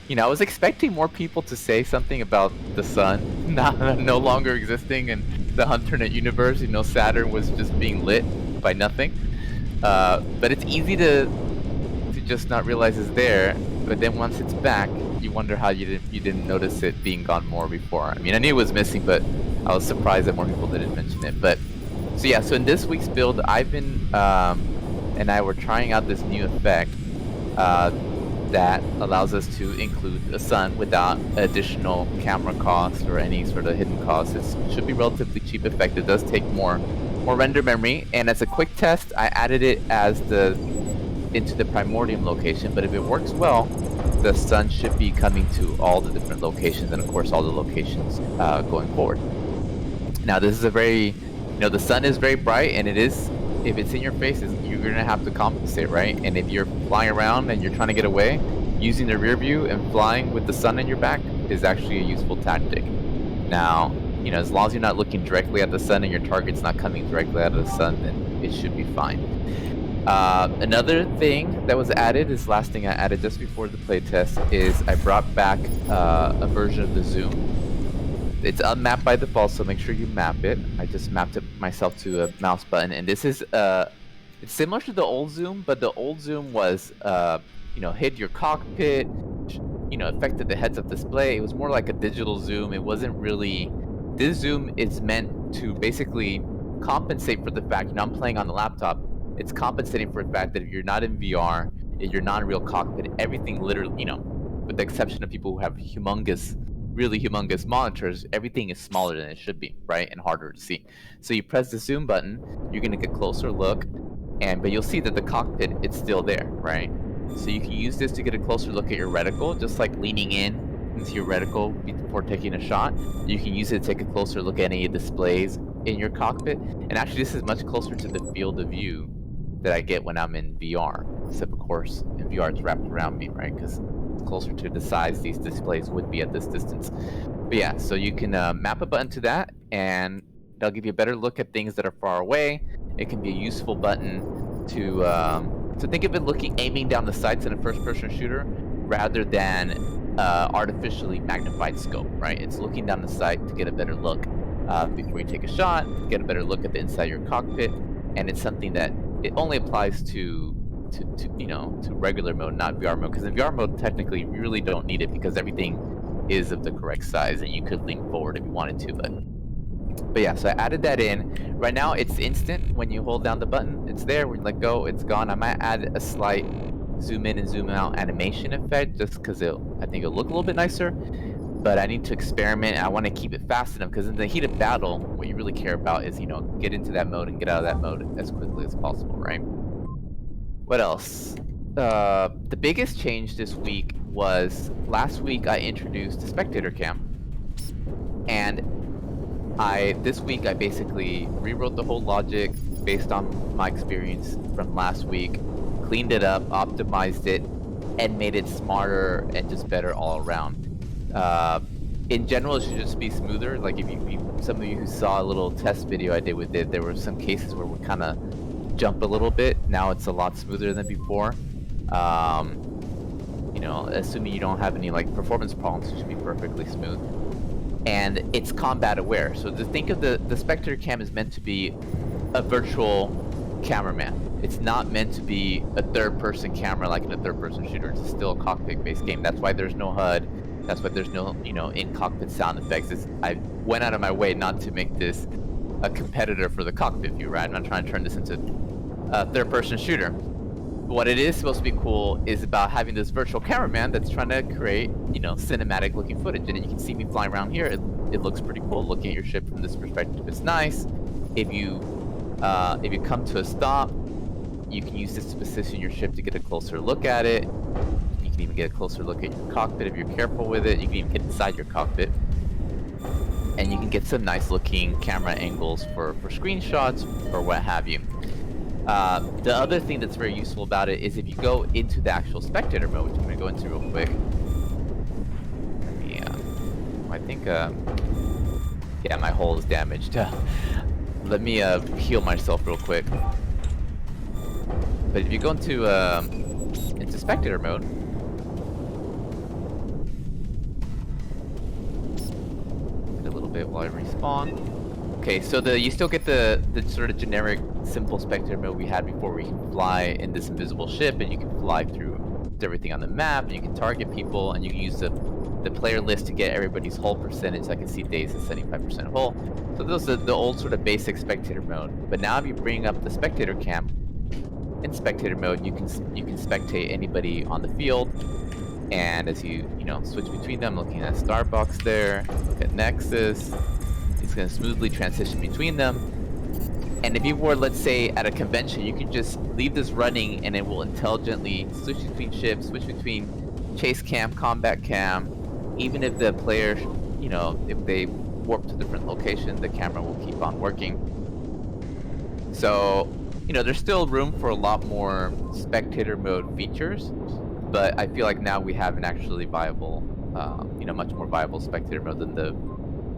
I was expecting more people to say something about the sun no longer existing in the Hunternet universe. Saturn was just being lit by nothing. But it's easy to just not realize it's there. But then once it's back, you wonder how you didn't notice it being gone more before. I mean, I knew it was missing, but I was surprised that more people didn't mention it. But so yeah, so in this week's build, Ivan and I were trying out this new effect that allows us to include a sun without additional camera cost or any sort of hidden cost. It should be relatively cheap effect. It does take more render memory, and as a quick test, I added it as into the primordium location. But if it works well, the sun should be coming to all the different locations, and of course all the locations going forward. Now this is a very, the sun is very bright, and it is, if it's in your face, you're gonna have to compensate, right? And if you're flying around and you're trying to get away, using the rear view and flying with the sun in your back is actually a useful tactic. Now, as long as you're not looking directly at the sun and your target's not coming directly out of the sun, then it should be fine. Another thing that was added, this last thing I added just before the playtest, is I brought back a version of the zoom. It's unmapped by default, so make sure you map it. I just mapped it myself to a mouse button, and this is it's similar to the old zoom, but the old zoom was hid your cockpit, affected the heads-up display. It was more like a digital zoom. It wasn't really. This zoom is meant to basically compensate for the fact, I'm playing on the laptop. It's compensating for the fact that if you're not in VR, if you're not in real cockpit, everything literally, with the exception of people who have really humongous monitors, everything is smaller than it should be, right? And harder to see. So you press the zoom button, you're gonna get a closer look, but you'll see that the cockpit, it's still there, right? So you can use this to get a closer look at your reticle, just like leaning into your reticle before taking a shot. You can use it to take a closer look at any displays in your cockpit. And actually this is much closer to the field of view that I get when I'm in VR. Except of course, in VR it's wrapped around me, right? Because it's closer to the size these displays would be at this distance. But yeah, so you can map a button to that, and that'll give you a better look at things that are far away. It can be a useful button to think of it aiming down the sights in a first-person shooter rather than artificially magnified scope, right? It's looking down the sight to get a better look before you take a shot, get a better look at the inside of your cockpit, and it's something that it only applies to regular mode, not VR mode. Because in VR mode, technically, you really don't need it because everything is of the correct size, and you could lean forward if you wanted to. But yeah, so I added that in. Right now, it's instant when you hold down the button. It's there. When you let go, it's gone. I might add a slight zoom in and zoom out animation effect just because I think it'll look a little bit nicer. But I need to experiment. I want to keep it fast enough because in the heat of battle, what you really care about is, get into that mode and get out of that mode as quickly as possible, right? What else? The biggest change this week was last week I introduced the spectator cam, and this week I basically rewrote the whole logic based on my experience from last week, cleaned it up, optimized it, and made it smarter and just better all around. In general, it should just be smoother. Like if some of you who saw a little test video I did with it, there were some cases where we kind of jump a little bit. Now it's a lot smoother than before. Assuming you don't have any performance problems, it should be perfectly smooth. And it's combat aware. So to think of the spectator cam is meant to be a virtual cameraman. It's not meant to be a third-person camera like in a third-person shooter. It's still a cockpit-based game. That's why there's no HUD. That's why there's no, in-cockpit sound effects. I went out of my way not to make this a competitor for the cockpit view, right? I'm not trying to turn this into a third-person shooter. But what it is supposed to be cool is about having this virtual cameraman that's trying to create, cinematic-looking footage. And you can see me flying around here. It looks pretty cool looking at your ship from this perspective. It's nice. If you come to a stop, you can use this to position your ship to get a closer look at it. You can even get a closer look at your cockpit if you're careful with it. You can even get inside your cockpit. And you can get some nice looking camera angles for screenshots or what have you. The other thing that's very useful about it is if you go into the actual spectator mode, which I'm going to go into real quick. I think, yeah, my hull is damaged. Let me heal myself real quick. But if you go into spectator mode, bit while I respawn. Okay, so you still get the sort of generic simple spectator mode we had before, where you can fly in this invisible ship and you can fly through everything on the map and you can target people and you can use the player list to get everybody's hull percentage. I can see Daze is 75% hull. So those are the old sort of basic spectator mode. But now if you bring up the spectator cam, in spectator mode you can spectate anybody on the field. And as you switch between them, looking at Starbucks there, look at Nexus, it's going to smoothly transition between them. And if you were, let's say, at a convention, you can just leave this running and it will intelligently switch between ships, switch between chase cam, combat cam. Even if the player, if they warp to a different location, the camera will keep on working. So, there's still room for a lot more spectator mode features, but I feel like now we have an actually viable, much more viable spectator mode than the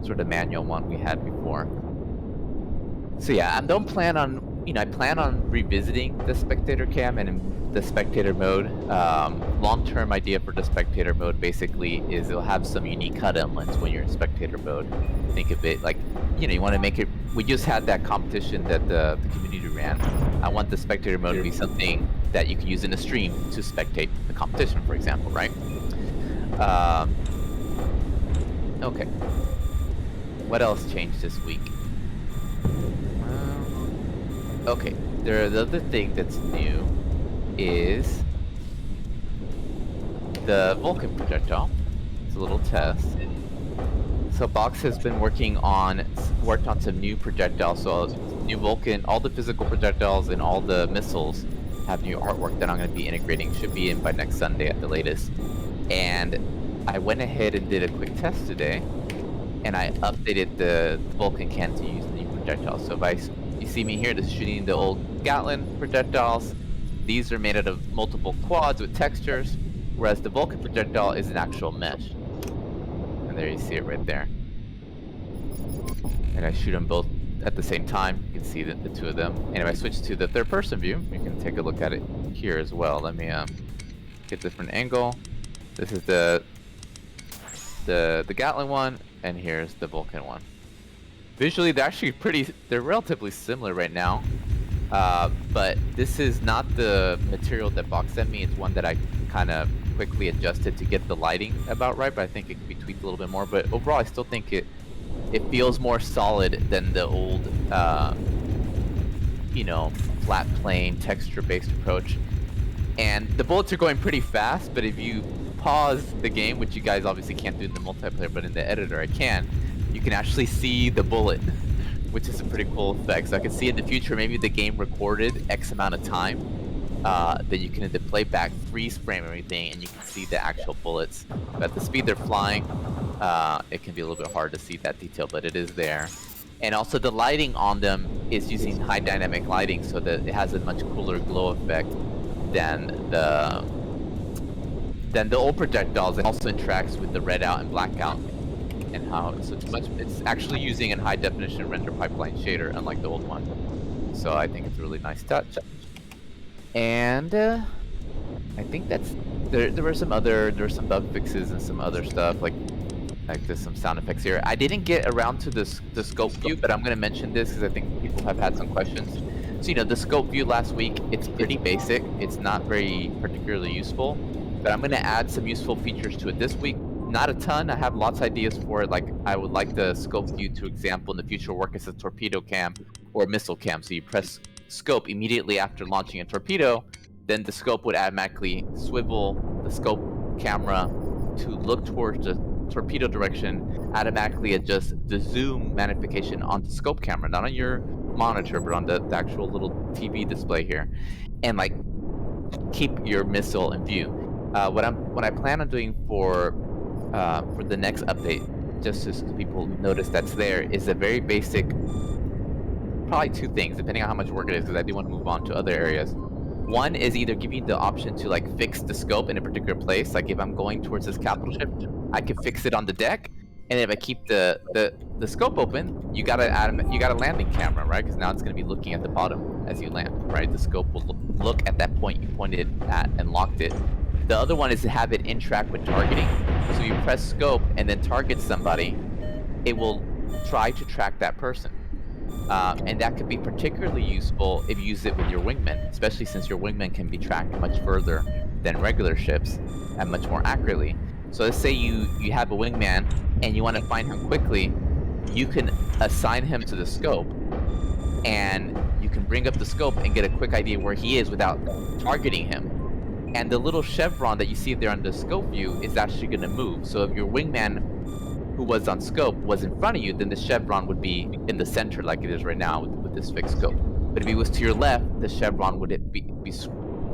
sort of manual one we had before. So yeah, I don't plan on, I plan on revisiting the spectator cam and the spectator mode. Long-term idea for the spectator mode basically is it'll have some unique cut elements when you're in spectator mode. Think of it like, you want to make it, we just had that competition that the community ran. I want the spectator mode to be something that you can use in a stream to spectate the competition, for example, right? Okay. What else changed this week? Okay, the other thing that's new is the Vulcan projectile. It's a little test. So Box has been worked on some new projectiles. So new Vulcan, all the physical projectiles and all the missiles have new artwork that I'm going to be integrating. Should be in by next Sunday at the latest. And I went ahead and did a quick test today, and I updated the Vulcan can to use the new projectiles. So if you see me here, this is shooting the old Gatling projectiles. These are made out of multiple quads with textures, whereas the Vulcan projectile is an actual mesh. And there you see it right there. And I shoot them both at the same time. You can see the two of them. And if I switch to the third-person view, you can take a look at it here as well. Let me get a different angle. This is the Gatling one, and here's the Vulcan one. Visually, they're relatively similar right now, but this is not the material that Box sent me. It's one that I kind of quickly adjusted to get the lighting about right, but I think it could be tweaked a little bit more. But overall, I still think it feels more solid than the old, flat plane, texture-based approach. And the bullets are going pretty fast, but if you pause the game, which you guys obviously can't do in the multiplayer, but in the editor I can, you can actually see the bullet, which is a pretty cool effect. So I can see in the future, maybe the game recorded X amount of time, then you can either play back, freeze frame everything, and you can see the actual bullets. But at the speed they're flying, it can be a little bit hard to see that detail, but it is there. And also the lighting on them is using high dynamic lighting, so that it has a much cooler glow effect than the old projectiles. It also interacts with the red out and black out. And it's actually using a high definition render pipeline shader, unlike the old one. So I think it's a really nice touch. And I think there were some bug fixes and some other stuff, like there's some sound effects here. I didn't get around to the scope view, but I'm gonna mention this because I think people have had some questions. So the scope view last week, it's pretty basic. It's not very particularly useful, but I'm gonna add some useful features to it this week. Not a ton. I have lots of ideas for it. Like, I would like the scope view to example in the future work as a torpedo cam or a missile cam. So you press scope immediately after launching a torpedo, then the scope would automatically swivel the scope camera to look towards the torpedo direction, automatically adjust the zoom magnification on the scope camera, not on your monitor, but on the actual little TV display here, and like keep your missile in view. What I plan on doing for the next update, just so people notice that's there, is a very basic, probably two things, depending on how much work it is, because I do want to move on to other areas. One is either giving the option to like fix the scope in a particular place. Like if I'm going towards this capital ship, I can fix it on the deck. And if I keep the scope open, you got a landing camera, right? Because now it's going to be looking at the bottom as you land, right? The scope will look at that point you pointed at and locked it. The other one is to have it interact with targeting. So you press scope and then target somebody, it will try to track that person. And that could be particularly useful if you use it with your wingmen, especially since your wingmen can be tracked much further than regular ships and much more accurately. So let's say you have a wingman and you want to find him quickly, you can assign him to the scope, and you can bring up the scope and get a quick idea where he is without targeting him. And the little chevron that you see there on the scope view is actually going to move. So if your wingman who was on scope was in front of you, then the chevron would be in the center like it is right now with this fixed scope. But if he was to your left, the chevron would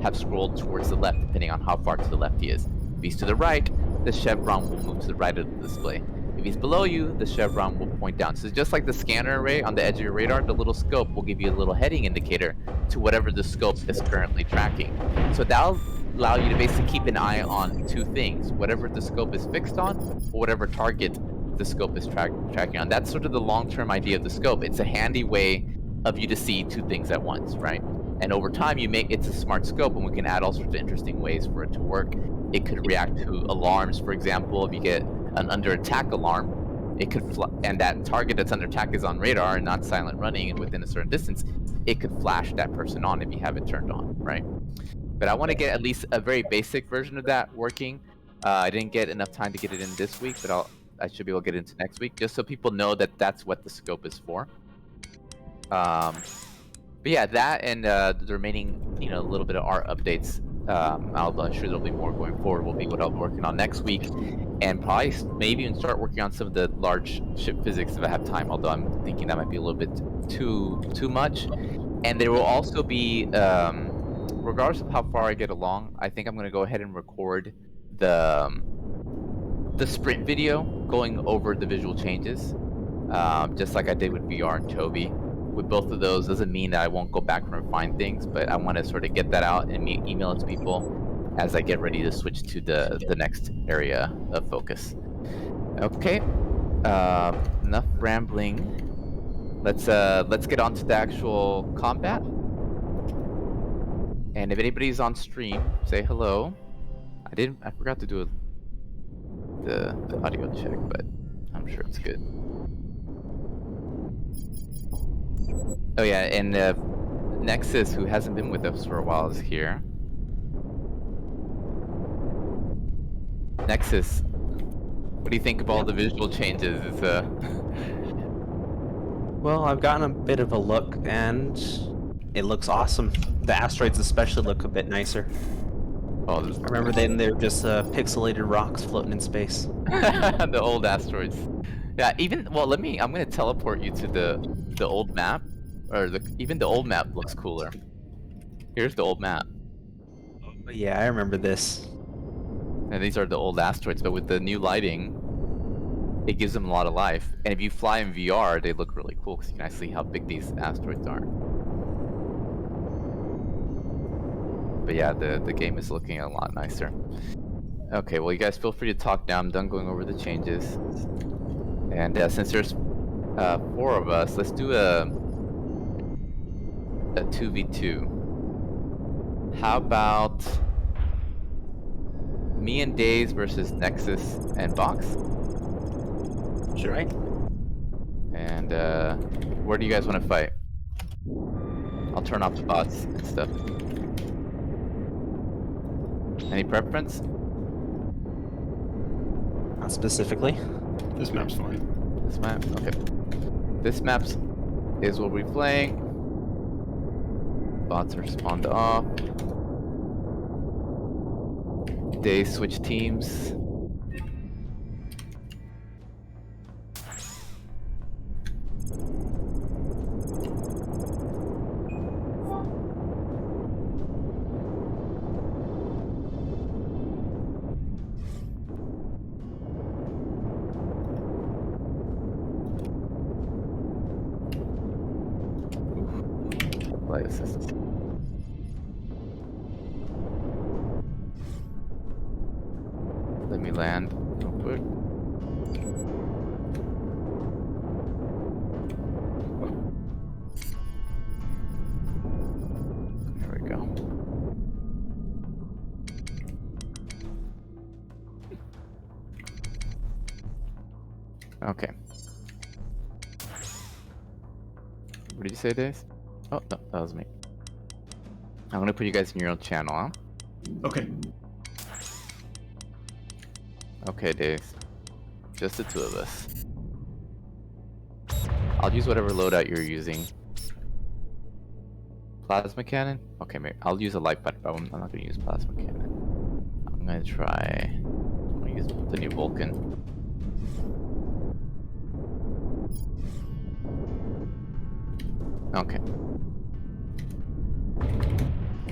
have scrolled towards the left, depending on how far to the left he is. If he's to the right, the chevron will move to the right of the display. If he's below you, the chevron will point down. So just like the scanner array on the edge of your radar, the little scope will give you a little heading indicator to whatever the scope is currently tracking. So that'll allow you to basically keep an eye on two things: whatever the scope is fixed on, or whatever target the scope is tracking on. That's sort of the long-term idea of the scope. It's a handy way of you to see two things at once, right? And over time, it's a smart scope, and we can add all sorts of interesting ways for it to work. It could react to alarms, for example. If you get an under attack alarm, it could and that target that's under attack is on radar and not silent running and within a certain distance, it could flash that person on if you have it turned on, right? But I want to get at least a very basic version of that working. I didn't get enough time to get it in this week, but I should be able to get into next week, just so people know that that's what the scope is for. But yeah, that and the remaining, a little bit of art updates. I'm sure there'll be more going forward. Will be what I'll be working on next week, and probably maybe even start working on some of the large ship physics if I have time. Although I'm thinking that might be a little bit too much. And there will also be, regardless of how far I get along, I think I'm going to go ahead and record the sprint video going over the visual changes, just like I did with VR and Toby. With both of those, doesn't mean that I won't go back and refine things, but I want to sort of get that out and email it to people as I get ready to switch to the next area of focus. Okay, enough rambling. Let's get on to the actual combat. And if anybody's on stream, say hello. I forgot to do the audio check, but I'm sure it's good. Oh yeah, and Nexus, who hasn't been with us for a while, is here. Nexus, what do you think of all the visual changes? Well, I've gotten a bit of a look, and it looks awesome. The asteroids especially look a bit nicer. Oh, I remember then they were just pixelated rocks floating in space. The old asteroids. Yeah, I'm gonna teleport you to the old map, or even the old map looks cooler. Here's the old map. Yeah, I remember this. And these are the old asteroids, but with the new lighting, it gives them a lot of life. And if you fly in VR, they look really cool because you can actually see how big these asteroids are. But yeah, the game is looking a lot nicer. Okay, well, you guys feel free to talk now. I'm done going over the changes. And since there's 4 of us, let's do a 2v2. How about me and Daze versus Nexus and Box? Sure. Right. And where do you guys want to fight? I'll turn off the bots and stuff. Any preference? Not specifically. This map's fine. This map? Okay. This map is what we're playing. Bots are spawned off. They switch teams. Flight assist. Let me land real quick. There we go. Okay. What did you say, Days? Oh, no, that was me. I'm gonna put you guys in your own channel, huh? Okay. Okay, Days. Just the two of us. I'll use whatever loadout you're using. Plasma cannon? Okay, maybe I'll use a light fighter, but I'm not gonna use plasma cannon. I'm gonna try. I'm gonna use the new Vulcan. Okay.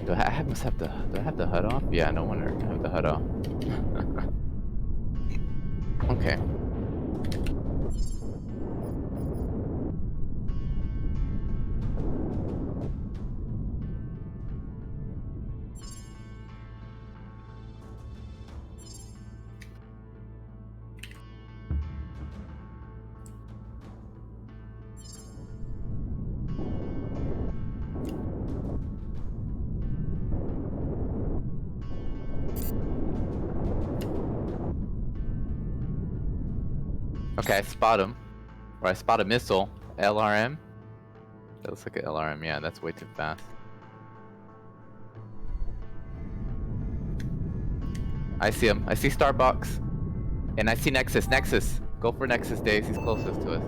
Do I must have the? Do I have the HUD off? Yeah, no wonder I have the HUD off. Okay. Okay, I spot him. Or I spot a missile. LRM? That looks like an LRM, yeah, that's way too fast. I see him. I see Starbucks. And I see Nexus. Nexus! Go for Nexus, Days. He's closest to us.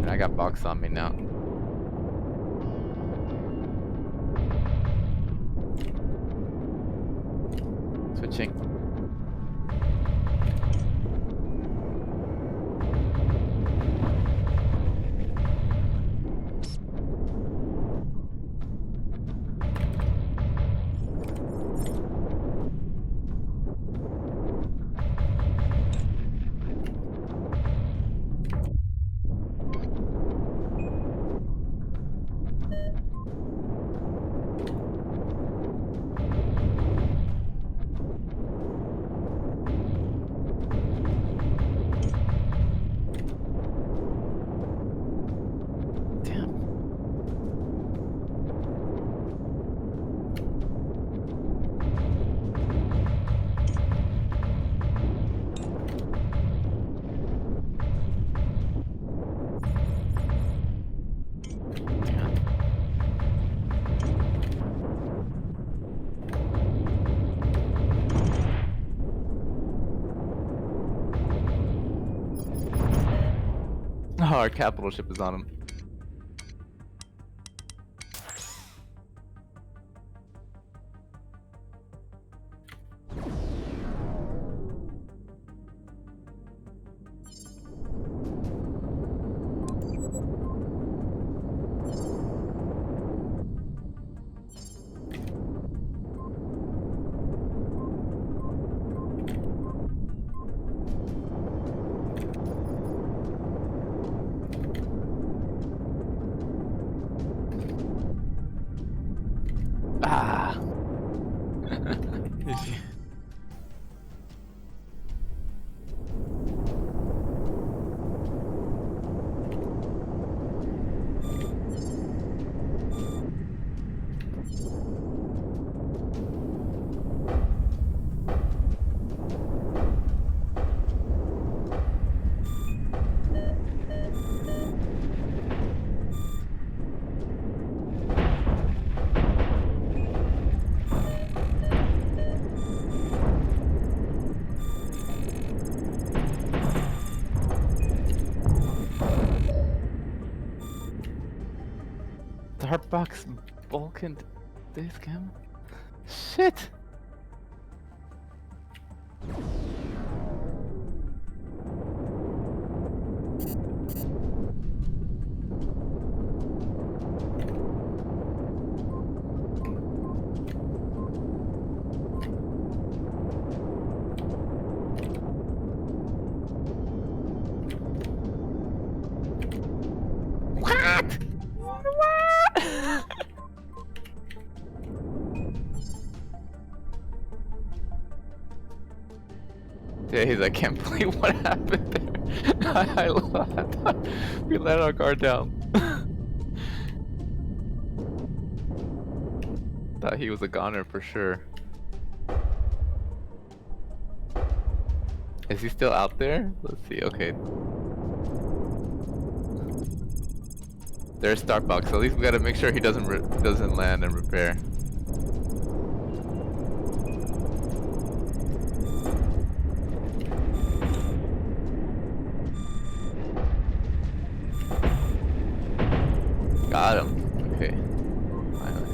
And I got box on me now. Switching. Oh, our capital ship is on him. Ah. Starbucks Vulcan Dazegambler? Shit! What? Days, I can't believe what happened there. I we let our guard down. Thought he was a goner for sure. Is he still out there? Let's see. Okay. There's Starbucks. At least we gotta make sure he doesn't land and repair. Got him. Okay. Finally.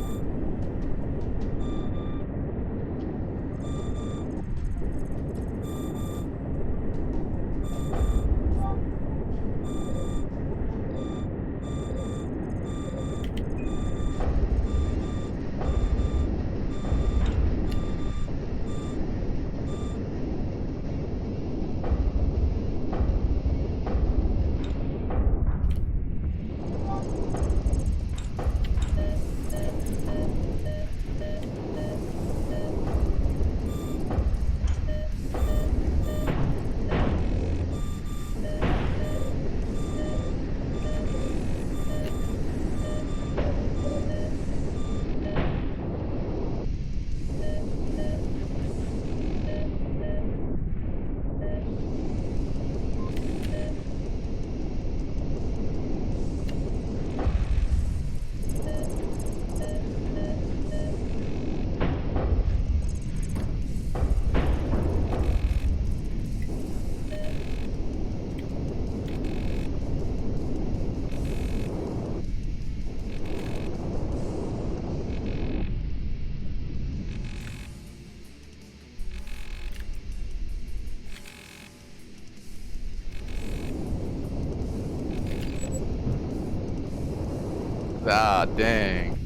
Ah, dang.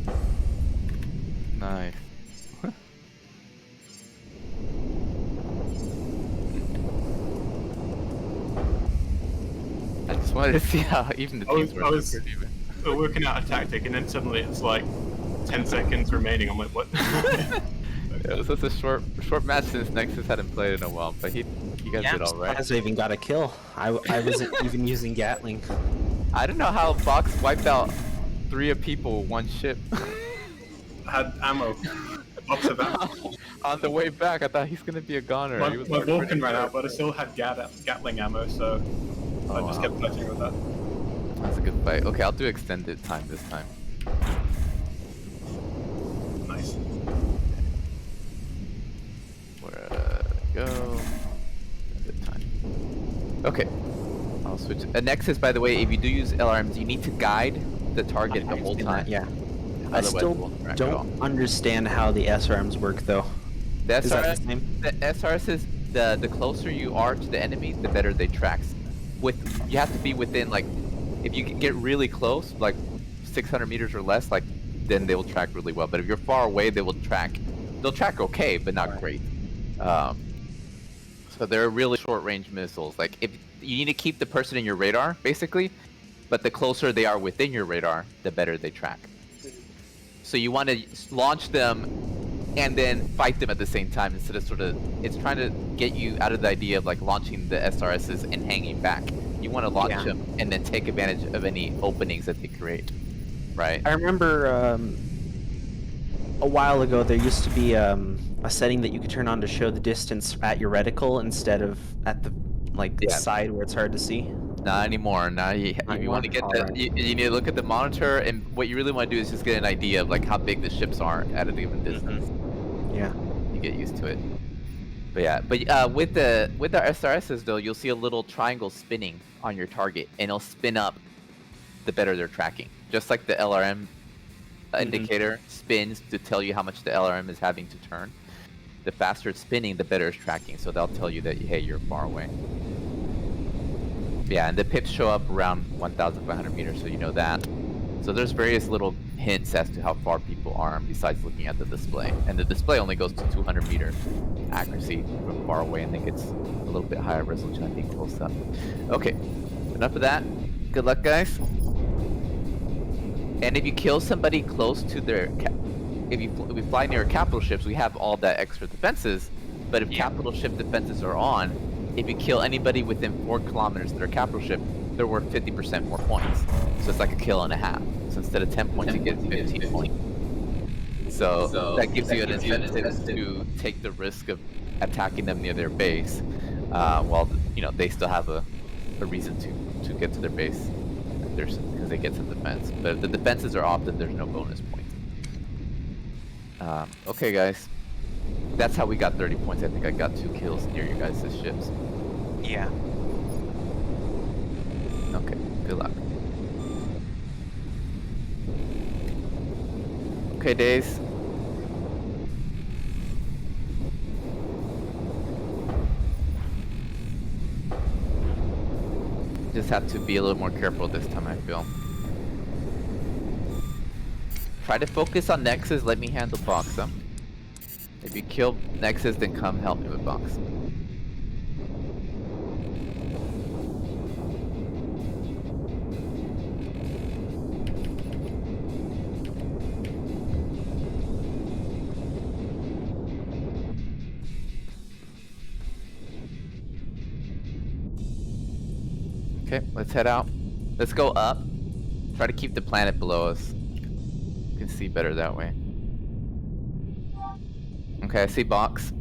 Nice. I just wanted to see how even the teams were. I was working out a tactic, and then suddenly it's like 10 seconds remaining. I'm like, what? It was such a short match since Nexus hadn't played in a while, but you guys did all right. I even got a kill. I wasn't even using Gatling. I don't know how Box wiped out 3 of people with 1 ship. I had ammo. Lots of ammo. On the way back, I thought he's gonna be a goner. My He was Vulcan ran out, but I still had Gatling ammo, so I just kept fighting with that. That's a good fight. Okay, I'll do extended time this time. Nice. Where go? Extended time. Okay. I'll switch. Nexus, by the way, if you do use LRMs, you need to guide the target the whole time. Yeah. I Otherwise, still it won't track at all. don't understand how the SRMs work, though. The Is that SRS, the same? the SRS is the closer you are to the enemy, the better they track. You have to be within, like, if you can get really close, like 600 meters or less, like, then they will track really well. But if you're far away, they will track. They'll track okay, but not great. So they're really short-range missiles. Like, if you need to keep the person in your radar, basically, but the closer they are within your radar, the better they track. So you want to launch them and then fight them at the same time instead of it's trying to get you out of the idea of like launching the SRSs and hanging back. You want to launch them and then take advantage of any openings that they create, right? I remember a while ago there used to be a setting that you could turn on to show the distance at your reticle instead of at the side where it's hard to see. Not anymore. Now you want to get you need to look at the monitor, and what you really want to do is just get an idea of like how big the ships are at a given distance. Yeah. You get used to it. But yeah, with the SRSs though, you'll see a little triangle spinning on your target, and it'll spin up the better they're tracking. Just like the LRM indicator spins to tell you how much the LRM is having to turn. The faster it's spinning, the better it's tracking. So they'll tell you that hey, you're far away. Yeah, and the pips show up around 1,500 meters, so you know that. So there's various little hints as to how far people are besides looking at the display. And the display only goes to 200 meter accuracy from far away, and then gets a little bit higher resolution, I think, close up. Okay, enough of that. Good luck, guys. And if you kill somebody close to their... If we fly near capital ships, we have all that extra defenses, but if capital ship defenses are on, if you kill anybody within 4 kilometers of their capital ship, they're worth 50% more points. So it's like a kill and a half. So instead of 10 points, you get 15 points. So that gives you an incentive to take the risk of attacking them near their base, while they still have a reason to get to their base. Because they get some defense, but the defenses are often there's no bonus points. Okay, guys, that's how we got 30 points. I think I got 2 kills near your guys' ships. Yeah. Okay, good luck. Okay, Days. Just have to be a little more careful this time, I feel. Try to focus on Nexus, let me handle Boxa. If you kill Nexus, then come help me with Box. Okay, let's head out. Let's go up. Try to keep the planet below us. You can see better that way. Okay, I see Box.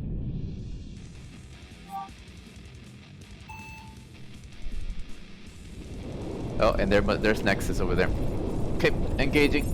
Oh, and there's Nexus over there. Okay, engaging.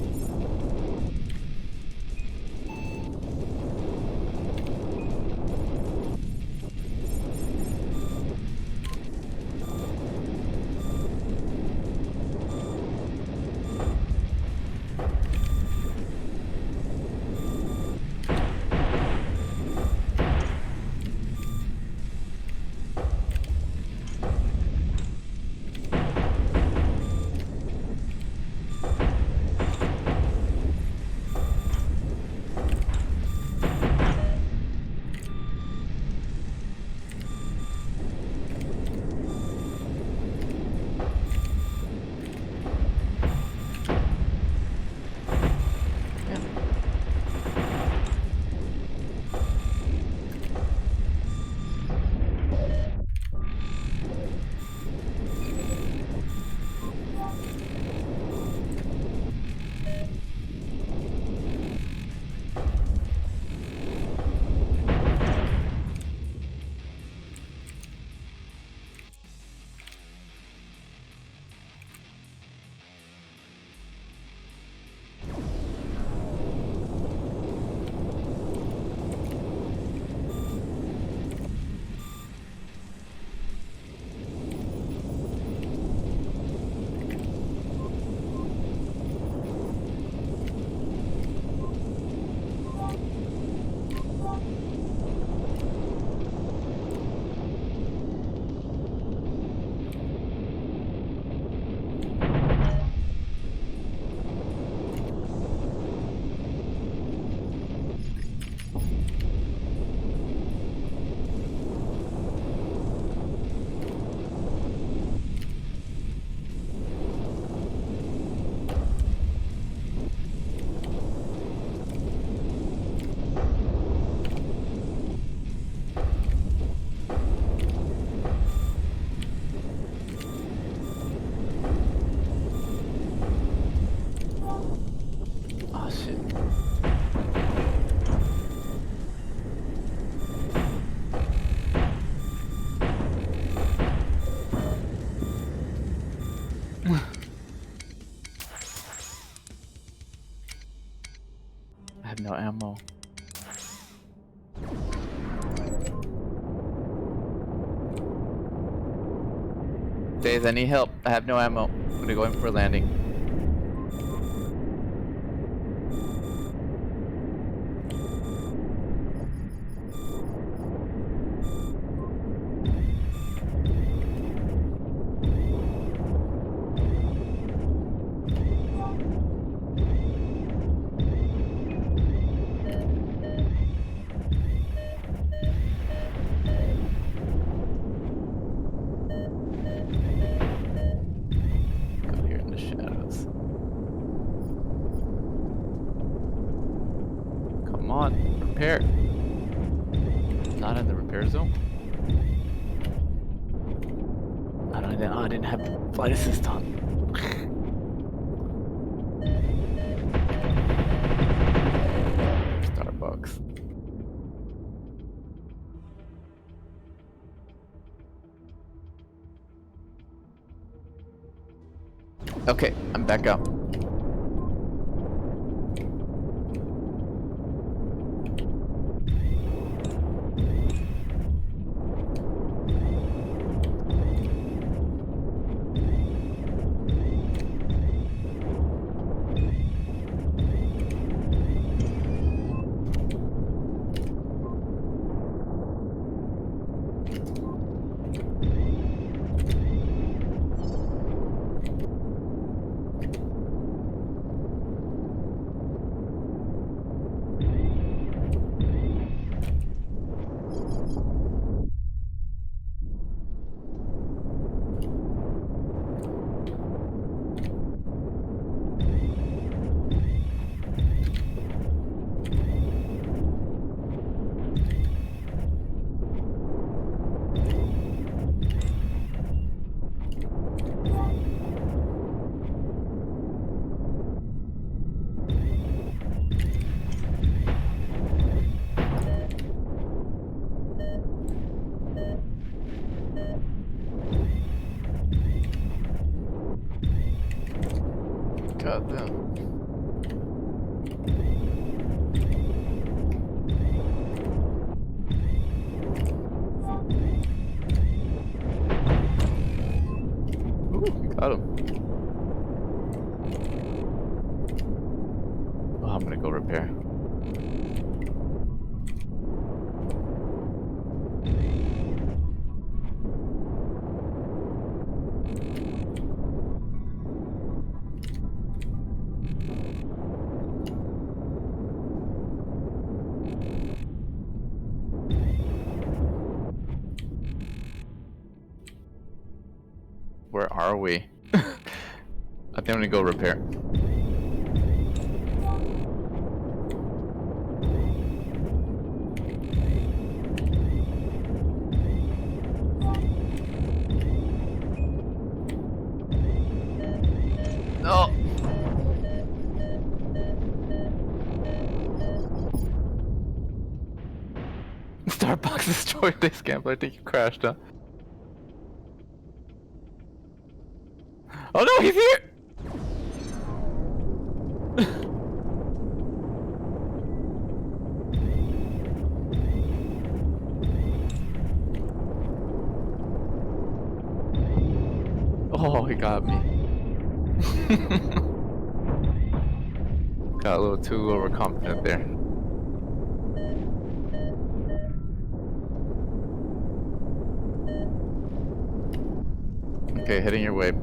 I have no ammo. Days, I need help. I have no ammo. I'm gonna go in for a landing. Repair. Not in the repair zone. I didn't have flight assist on. Okay, I'm back out. God damn. Ooh, got him. Oh, I'm gonna go repair. Where are we? I think I'm gonna go repair. No! Starbucks destroyed this gambler. I think you crashed, huh? Oh no, he's here! Oh, he got me. Got a little too overconfident there. Okay, heading your way.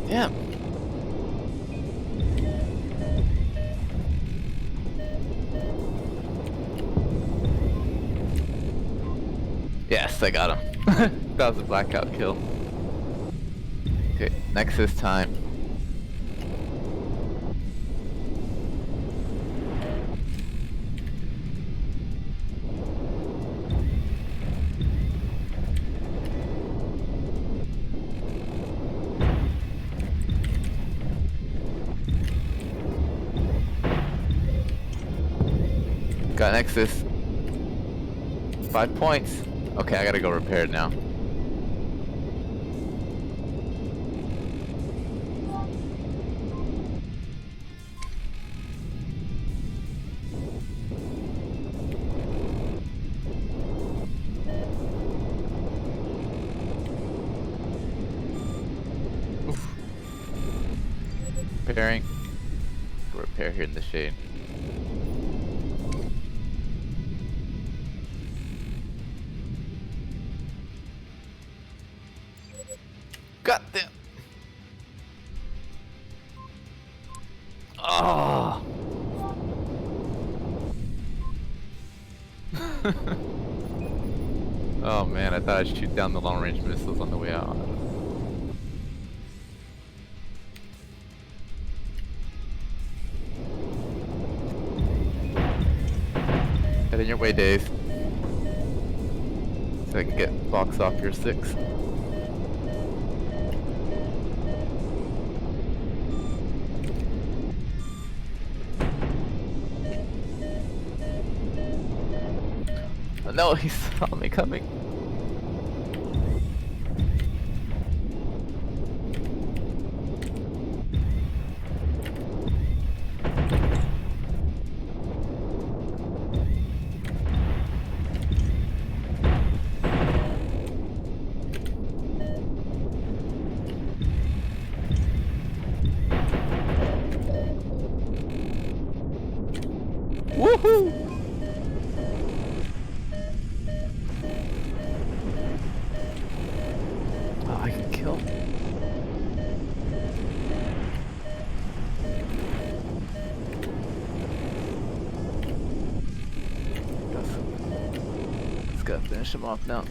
Damn. Yes, I got him. That was a blackout kill. Okay, Nexus time. Got Nexus. 5 points. Okay, I gotta go repair it now. Oof. Repairing. Go repair here in the shade. God damn. Oh. Oh man, I thought I'd shoot down the long range missiles on the way out. Head in your way, Dave. So I can get box off your 6. Oh, no, he saw me coming. Woohoo! Oh, I can kill. Just gotta finish him off now.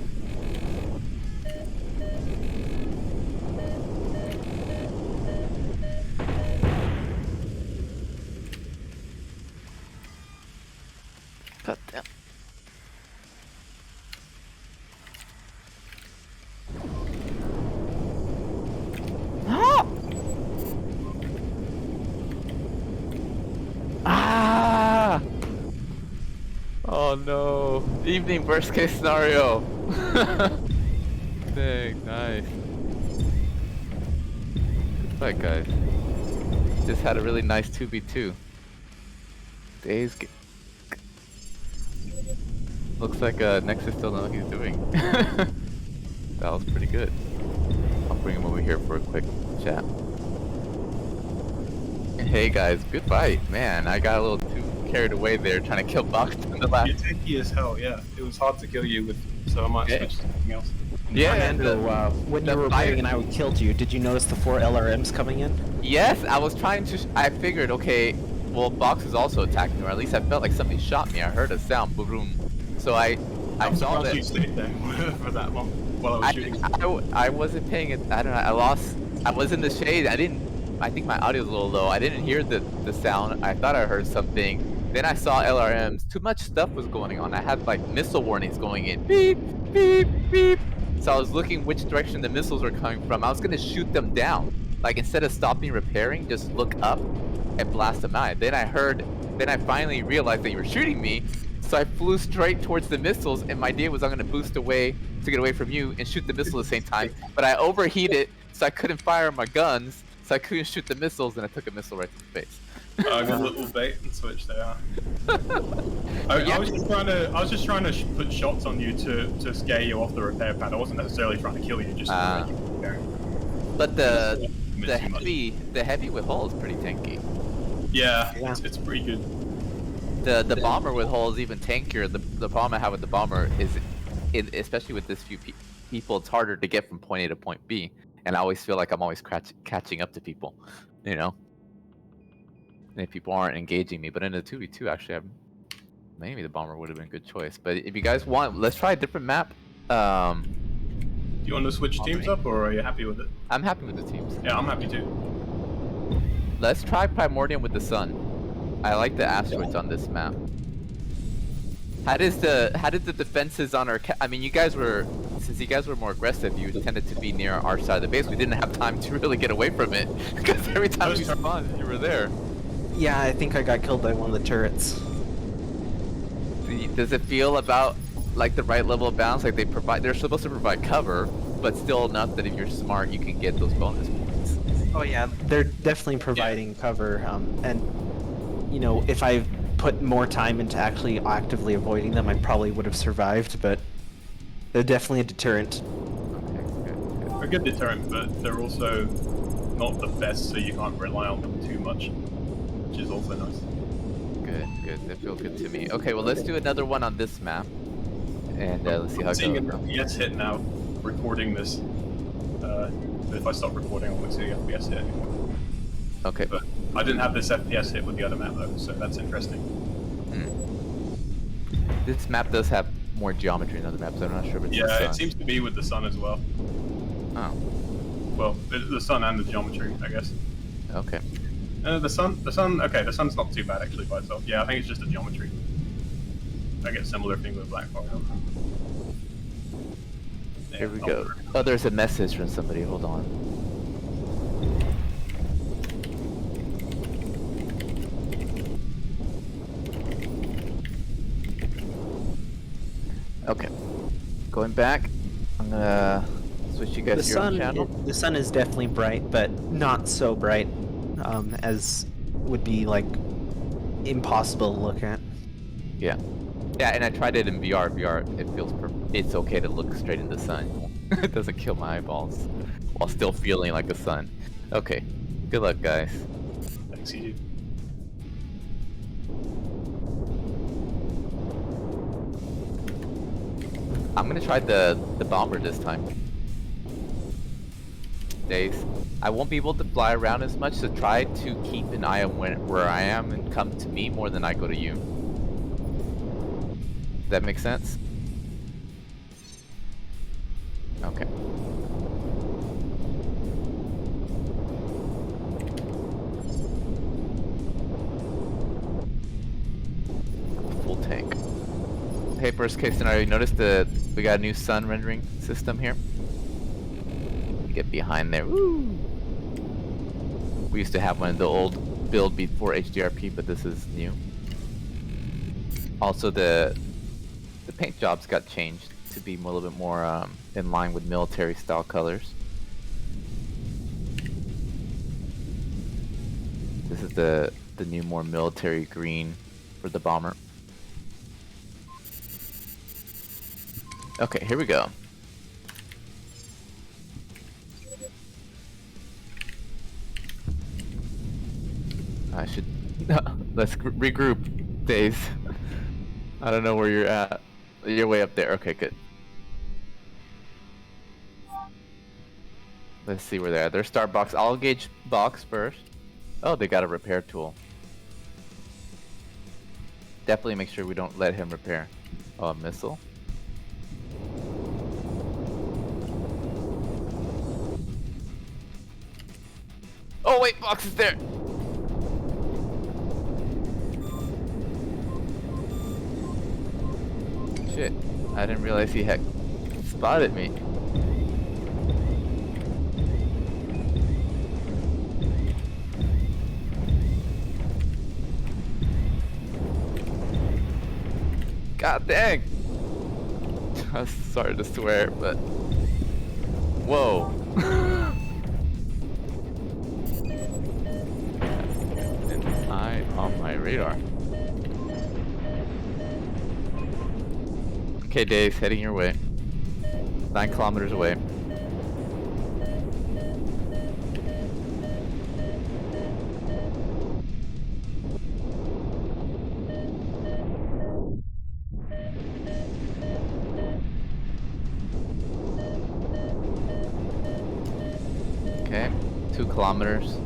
God damn. Ah! Ah! Oh no. Evening worst case scenario. Dang, nice. Good fight, guys. Just had a really nice 2v2. Days. Looks like Nexus still knows what he's doing. That was pretty good. I'll bring him over here for a quick chat. Hey guys, good fight. Man, I got a little too carried away there trying to kill Box in the last. You're tanky as hell, yeah. It was hard to kill you with, so I might switch to something else. Yeah, and when you were repairing and I killed you, did you notice the 4 LRMs coming in? yes, I was trying to. I figured, okay, well, Box is also attacking, or at least I felt like somebody shot me. I heard a sound, boom. So I saw that. You stayed there for that long while I was shooting. I wasn't paying it. I don't know. I was in the shade. I think my audio was a little low. I didn't hear the sound. I thought I heard something. Then I saw LRMs. Too much stuff was going on. I had like missile warnings going in. Beep, beep, beep. So I was looking which direction the missiles were coming from. I was gonna shoot them down. Like instead of stopping repairing, just look up and blast them out. Then I finally realized that you were shooting me. So I flew straight towards the missiles, and my idea was I'm gonna boost away to get away from you and shoot the missile at the same time. But I overheated, so I couldn't fire my guns, so I couldn't shoot the missiles, and I took a missile right to the face. I got a little bait and switch there. I was just trying to put shots on you to scare you off the repair pad. I wasn't necessarily trying to kill you, just to make you prepare. But the heavy with hull is pretty tanky. Yeah. It's pretty good. The bomber with hull is even tankier. The problem I have with the bomber is, especially with this few people, it's harder to get from point A to point B, and I always feel like I'm always catching up to people, you know. And if people aren't engaging me, but in the 2v2, actually, maybe the bomber would have been a good choice. But if you guys want, let's try a different map. Do you want to switch teams up, or are you happy with it? I'm happy with the teams. Yeah, I'm happy too. Let's try Primordium with the Sun. I like the asteroids on this map. How did the defenses on our? I mean, since you guys were more aggressive, you tended to be near our side of the base. We didn't have time to really get away from it because every time we spawned, you were there. Yeah, I think I got killed by one of the turrets. Does it feel about like the right level of balance? Like they're supposed to provide cover, but still enough that if you're smart, you can get those bonus points. Oh yeah, they're definitely providing cover, and you know, if I put more time into actually actively avoiding them, I probably would have survived. But they're definitely a deterrent. A good deterrent, but they're also not the best, so you can't rely on them too much, which is also nice. Good. They feel good to me. Okay, well let's do another one on this map, and let's see how it Seeing goes. an FPS hit now, recording this. If I stop recording, I won't see the FPS hit anymore. Okay. But I didn't have this FPS hit with the other map though, so that's interesting. This map does have more geometry than other maps. I'm not sure if it's the Yeah, sun. it seems to be with the sun as well. Oh, Well, the sun and the geometry, I guess. okay. The sun. Okay, the sun's not too bad actually by itself. Yeah, I think it's just the geometry. I get similar thing with black fire. Yeah, Here we go. Oh, there's a message from somebody. Hold on. Okay. Going back. I'm gonna switch you guys to your own channel. The sun is definitely bright, but not so bright as would be like impossible to look at. Yeah. Yeah, and I tried it in VR. VR, it feels it's okay to look straight in the sun. It doesn't kill my eyeballs while still feeling like the sun. Okay. Good luck, guys. Thanks, you. I'm gonna try the bomber this time. Days. I won't be able to fly around as much, so try to keep an eye on where I am and come to me more than I go to you. Does that make sense? Okay. Full tank. Hey, worst case scenario, you notice we got a new sun rendering system here? Get behind there. Woo! We used to have one in the old build before HDRP, but this is new. Also, the paint jobs got changed to be a little bit more in line with military style colors. This is the new more military green for the bomber. Okay, here we go. I should let's regroup, Days. I don't know where you're at. You're way up there. Okay, good. Let's see where they're at. Their start box. I'll gauge box first. Oh, they got a repair tool. Definitely make sure we don't let him repair. Oh, a missile. Oh wait, box is there. Shit, I didn't realize he had spotted me. God dang! I'm sorry to swear, but whoa. An eye on my radar. Okay, Dave, heading your way. 9 kilometers away. Okay, 2 kilometers.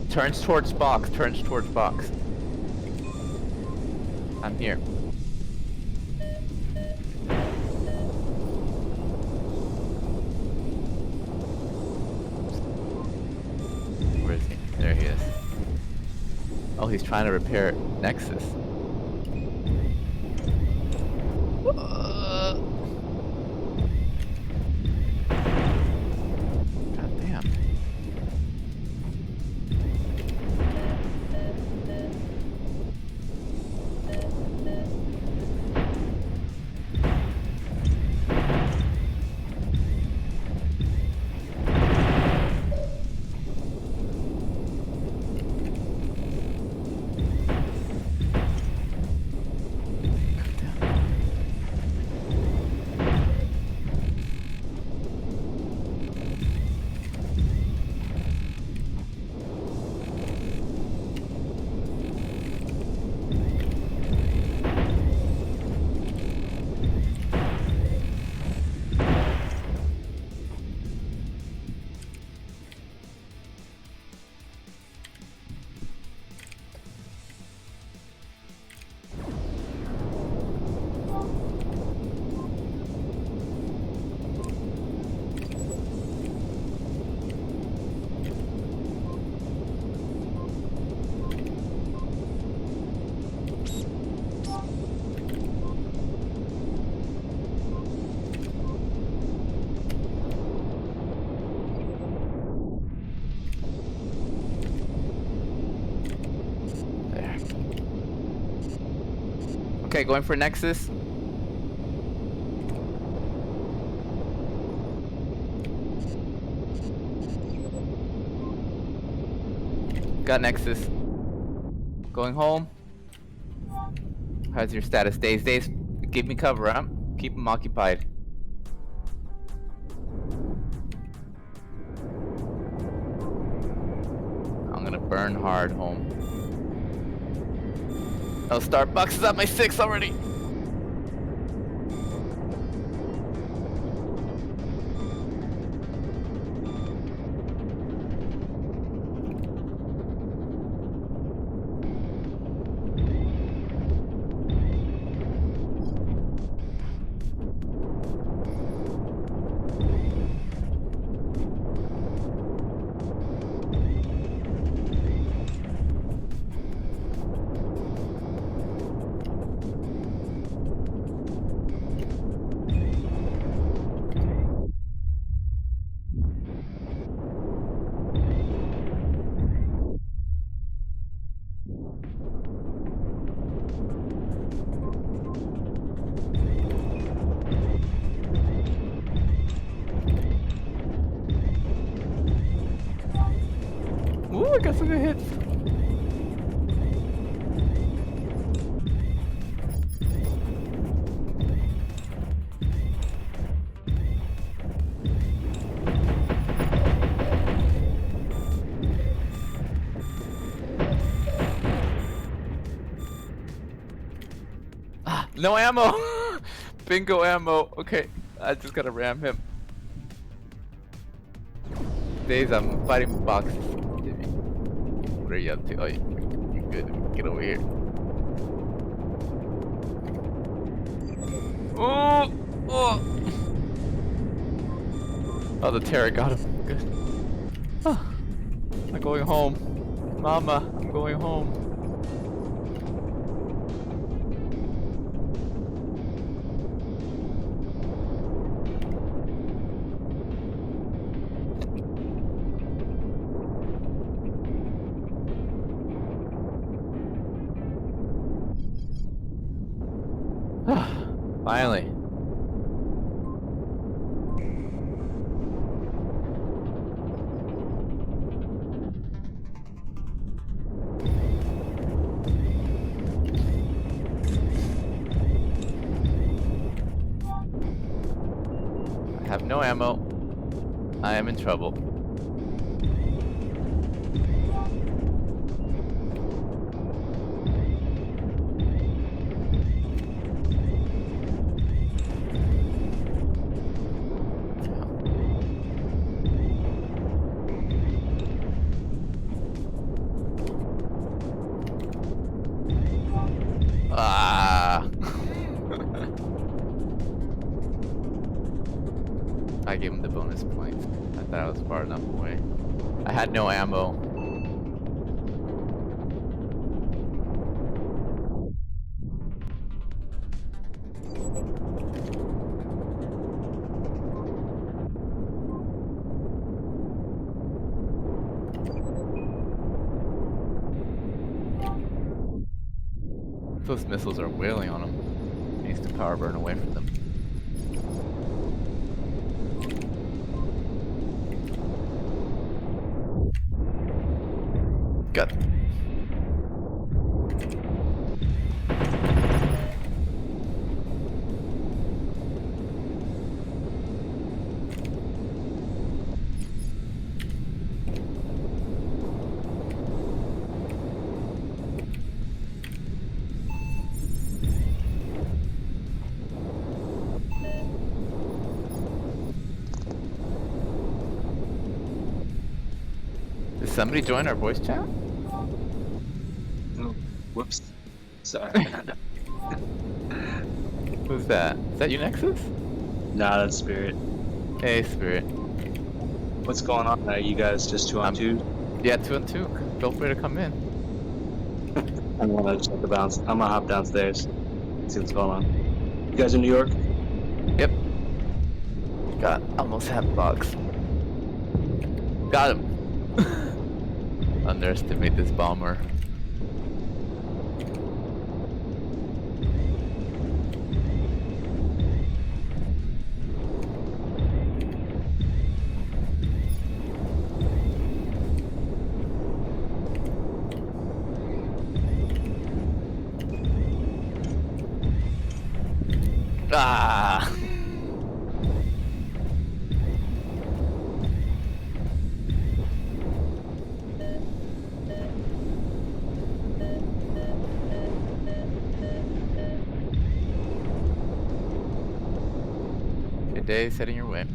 Turns towards box, turns towards box. I'm here. Where is he? There he is. Oh, he's trying to repair Nexus. God damn. Okay, going for Nexus. Got Nexus. Going home. How's your status? Days, give me cover, huh? Keep them occupied. I'm gonna burn hard home. Oh, Starbucks is at my 6 already. Ooh, I got some good hits. Ah, no ammo. Bingo ammo. Okay, I just gotta ram him. Days, I'm fighting with boxes. What are you up to? Oh, you good. Get over here. Oh! Oh! Oh, the terror got him. Good. Oh, I'm going home. Mama, I'm going home. Finally. I have no ammo. I am in trouble. Ah! I gave him the bonus points. I thought I was far enough away. I had no ammo. Those missiles are wailing on him. He needs to power burn away from them. Got it. Did somebody join our voice chat? Oh, whoops. Sorry. Who's that? Is that you, Nexus? Nah, that's Spirit. Hey, Spirit. What's going on? Are you guys just 2 on 2? Yeah, 2 and 2. Feel free to come in. I'm gonna check the bounce. I'm gonna hop downstairs. See what's going on. You guys in New York? Yep. Got almost half box. Got him. Underestimate this bomber. Ah. Good day, heading your way.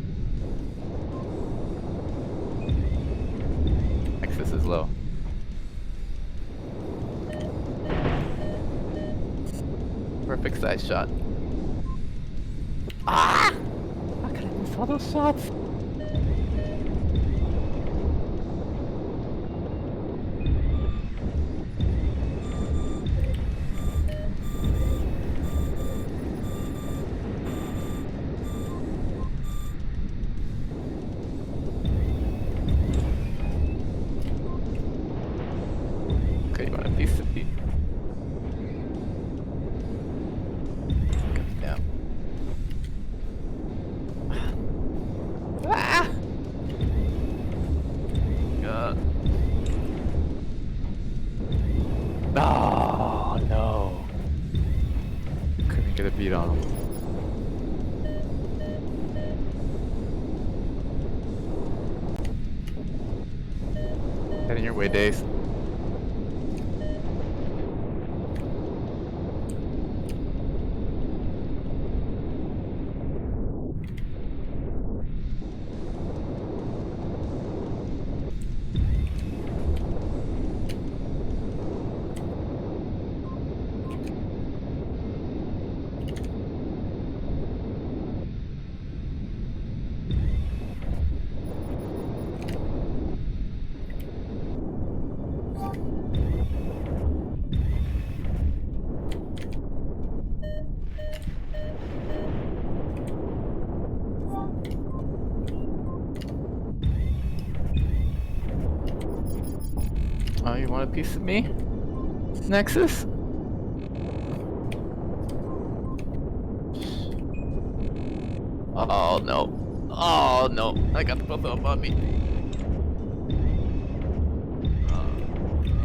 Access is low. Perfect size shot. Ah! How could I miss all those shots? Okay, you want a piece of me? Yeah. Ah! Oh no! Couldn't get a beat on him. Heading your way, Daze. Oh, you want a piece of me? Nexus? Oh no. Oh no. I got both of them on me.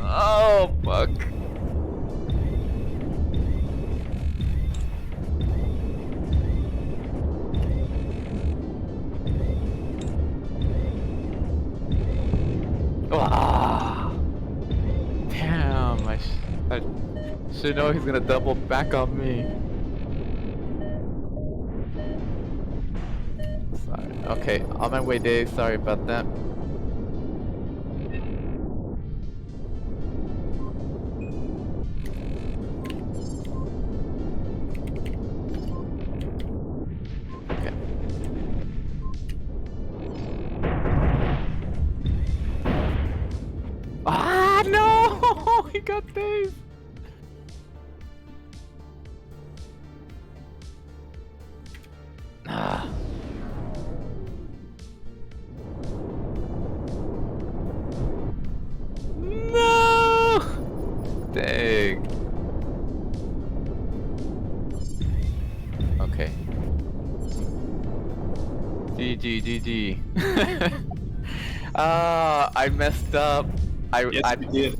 Oh fuck. Ah. Damn, I should know he's gonna double back on me. Sorry. Okay, on my way, Dave. Sorry about that. Okay. Ah no! He got Dave. Ah. No! Dang. Okay. GG. I messed up. Yes, you did.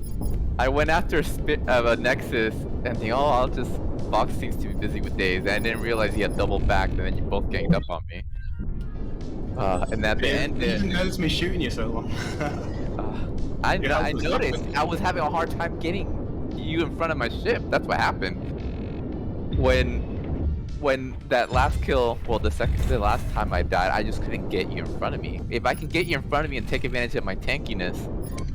I went after a Nexus and think, oh, I'll just. Fox seems to be busy with days, and I didn't realize he had double back, and then you both ganged up on me. And at the end, You didn't notice me shooting you so long. I Yeah, I was noticed. stuck with- I was having a hard time getting you in front of my ship. That's what happened. When that last kill, well, the last time I died, I just couldn't get you in front of me. If I can get you in front of me and take advantage of my tankiness,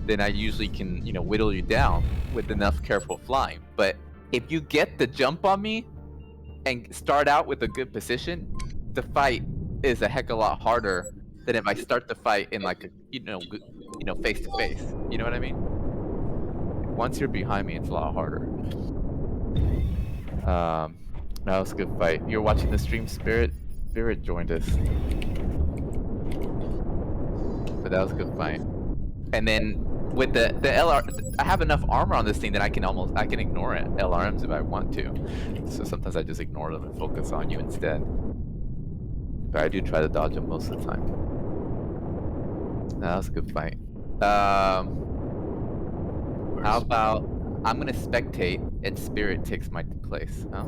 then I usually can, whittle you down with enough careful flying. But if you get the jump on me and start out with a good position, the fight is a heck of a lot harder than if I start the fight in like a, face to face. You know what I mean? Once you're behind me, it's a lot harder. That was a good fight. You're watching the stream, Spirit. Spirit joined us, but that was a good fight. And then with the LR, I have enough armor on this thing that I can ignore it LRMs if I want to. So sometimes I just ignore them and focus on you instead. But I do try to dodge them most of the time. That was a good fight. How about I'm gonna spectate and Spirit takes my place? Huh?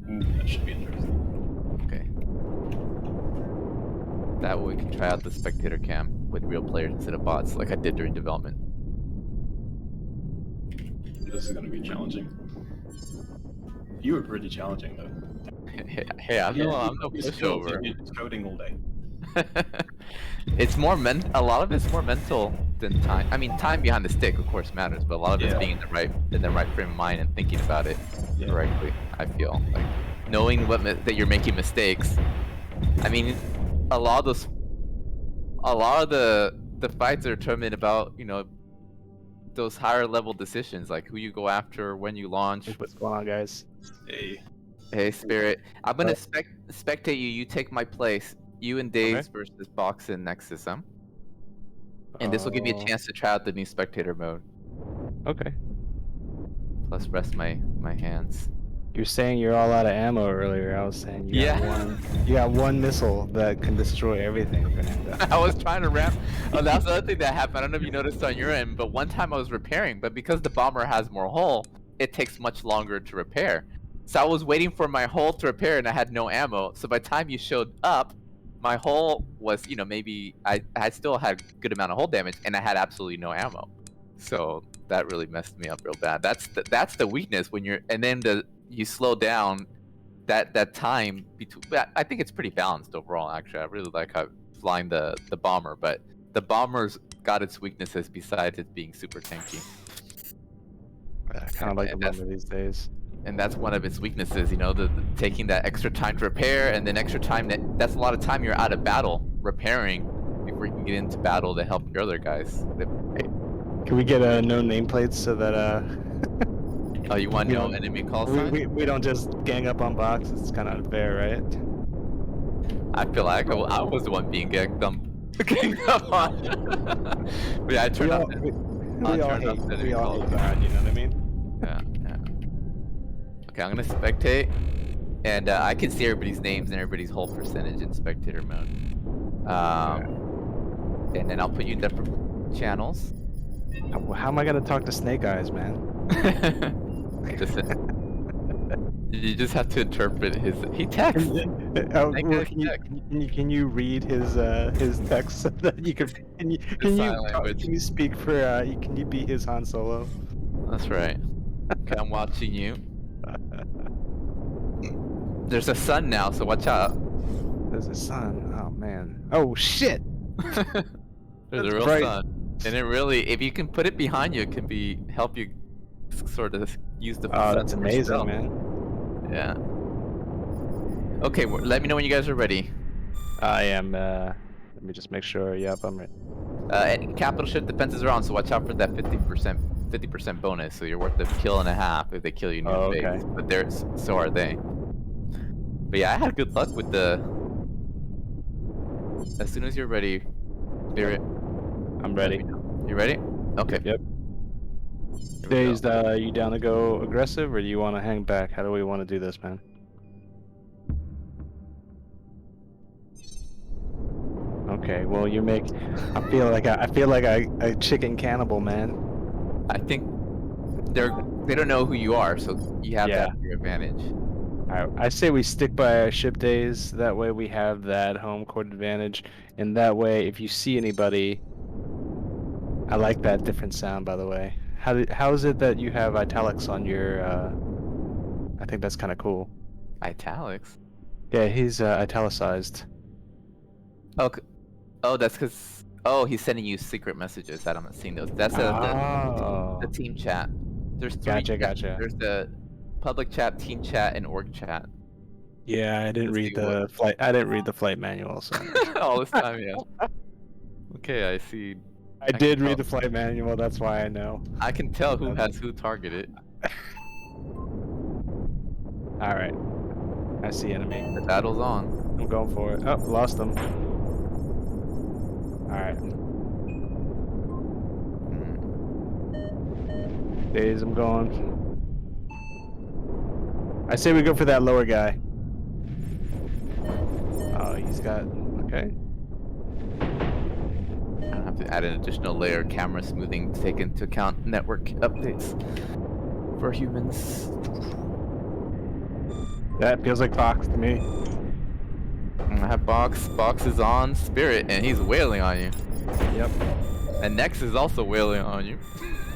That should be interesting. Okay. That way we can try out the spectator cam with real players instead of bots, like I did during development. This is going to be challenging. You were pretty challenging, though. Hey, I'm no You're still pushover. just coding all day. It's more a lot of it's more mental than time. I mean, time behind the stick, of course, matters, but a lot of it's being in the right frame of mind and thinking about it correctly. I feel like knowing that you're making mistakes. I mean, a lot of the fights are determined about, you know, those higher level decisions, like who you go after, when you launch. What's going on, guys? Hey, Spirit. I'm gonna spectate you. You take my place. You and Daze versus Box and Nexus, huh? And this will give me a chance to try out the new spectator mode. Okay. Plus rest my hands. You're saying you're all out of ammo earlier. I was saying you got one missile that can destroy everything. I was trying to ramp. Oh, that's the other thing that happened. I don't know if you noticed on your end, but one time I was repairing, but because the bomber has more hull, it takes much longer to repair. So I was waiting for my hull to repair and I had no ammo. So by the time you showed up, my hull was, you know, maybe I still had a good amount of hull damage and I had absolutely no ammo. So that really messed me up real bad. That's the weakness when you're, and then you slow down that time between. I think it's pretty balanced overall. Actually, I really like how flying the bomber, but the bomber's got its weaknesses besides it being super tanky. I kind of like the bomber these days. And that's one of its weaknesses, you know, the taking that extra time to repair, and then extra time that's a lot of time you're out of battle repairing before you can get into battle to help your other guys. Can we get no nameplates so that Oh, you want no enemy call sign? we don't just gang up on Box? It's kind of unfair, right? I feel like I was the one being ganged up on. But yeah, I turned off. We all hate God, you know what I mean? Yeah. Okay, I'm gonna spectate, and I can see everybody's names and everybody's whole percentage in spectator mode. And then I'll put you in different channels. How am I gonna talk to Snake Eyes, man? You just have to interpret his. He texts. Can you read his text so that you can? Can you speak for? Can you be his Han Solo? That's right. Okay, I'm watching you. There's a sun now, so watch out. There's a sun. Oh man. Oh shit. There's a real sun. And it really, if you can put it behind you, it can help you sort of use the. Oh, that's amazing, man. Yeah. Okay, let me know when you guys are ready. I am. Let me just make sure. Yep, I'm ready. And capital ship defenses are on, so watch out for that 50% bonus. So you're worth a kill and a half if they kill you in your base. Okay. But so are they. But yeah, I had good luck with the. As soon as you're ready, Spirit. I'm ready. You ready? Okay. Yep. Daze, you down to go aggressive, or do you want to hang back? How do we want to do this, man? Okay. Well, you make. I feel like a chicken cannibal, man. I think they don't know who you are, so you have that to your advantage. I say we stick by our ship days. That way we have that home court advantage, and that way if you see anybody. I like that different sound, by the way. How is it that you have italics on your? I think that's kind of cool. Italics? Yeah, he's italicized. Okay. Oh, that's because. Oh, he's sending you secret messages. I haven't seen those. That's the team chat. There's three. Gotcha. There's the public chat, team chat, and org chat. Yeah, I didn't read the flight. I didn't read the flight manual. So. All this time, yeah. Okay, I see. I did read the flight manual, that's why I know. I can tell who has who targeted. Alright. I see enemy. The battle's on. I'm going for it. Oh, lost them. Alright. Daze, I'm going. I say we go for that lower guy. Oh, he's got... Okay. I have to add an additional layer of camera smoothing to take into account network updates for humans. That feels like Fox to me. That box is on Spirit, and he's wailing on you. Yep. And Nex is also wailing on you.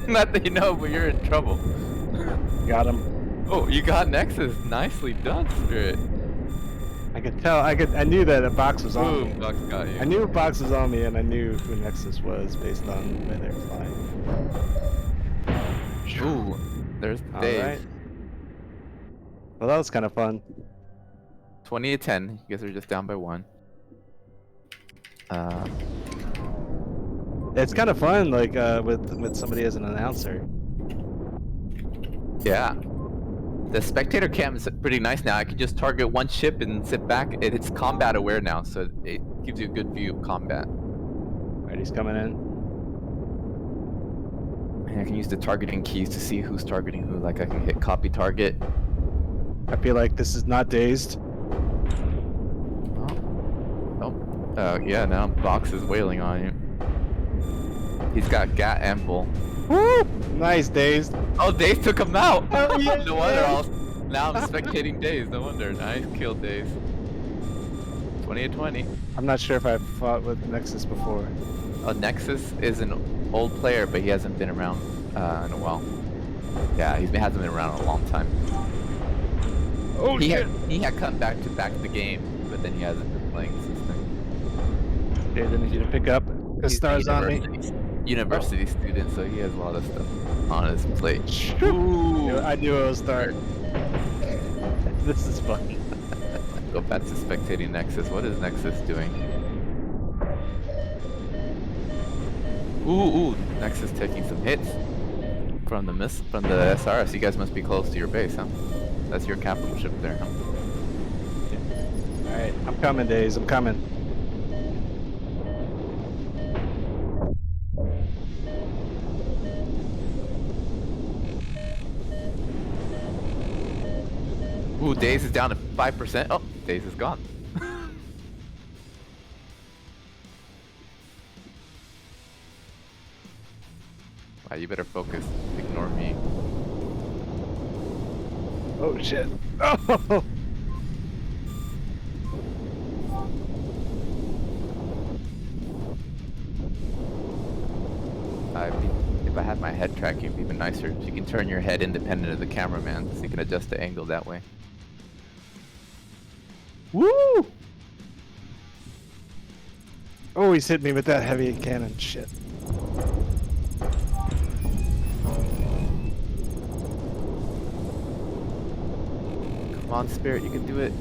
Not that you know, but you're in trouble. Got him. Oh, you got Nexus. Nicely done, Spirit. I could tell. I knew that a box was on me. Boom, Box got you. I knew a box was on me, and I knew who Nexus was based on the way they were flying. Ooh, there's All Dave. right. Well, that was kind of fun. 20 to 10. You guys are just down by 1. It's kind of fun, like with somebody as an announcer. Yeah. The spectator cam is pretty nice now. I can just target one ship and sit back. It's combat aware now, so it gives you a good view of combat. Alright, he's coming in. And I can use the targeting keys to see who's targeting who. Like I can hit copy target. I feel like this is not dazed. Oh, yeah, now Box is wailing on you. He's got Gat and Bull. Woo! Nice, dazed. Oh, Daze took him out! Oh, yeah. No wonder now I'm spectating Daze, no wonder. Nice kill, Daze. 20 to 20. I'm not sure if I've fought with Nexus before. Oh, Nexus is an old player, but he hasn't been around in a while. Yeah, he hasn't been around in a long time. Oh, He had come back to the game, but then he hasn't been playing since then. Okay, then I need you to pick up. The He's a stars on me. University student, so he has a lot of stuff on his plate. Ooh. I knew it would start. This is fun. Go back to spectating Nexus. What is Nexus doing? Ooh, Nexus taking some hits from the SRS. You guys must be close to your base, huh? That's your capital ship there, huh? Alright, I'm coming, Daze. I'm coming. Ooh, Daze is down to 5%. Oh, Daze is gone. Wow, you better focus. Ignore me. Oh, shit. Oh! If I had my head tracking, it'd be even nicer. So you can turn your head independent of the cameraman, so you can adjust the angle that way. Woo! Oh, he's hit me with that heavy cannon. Shit. Come on, Spirit, you can do it.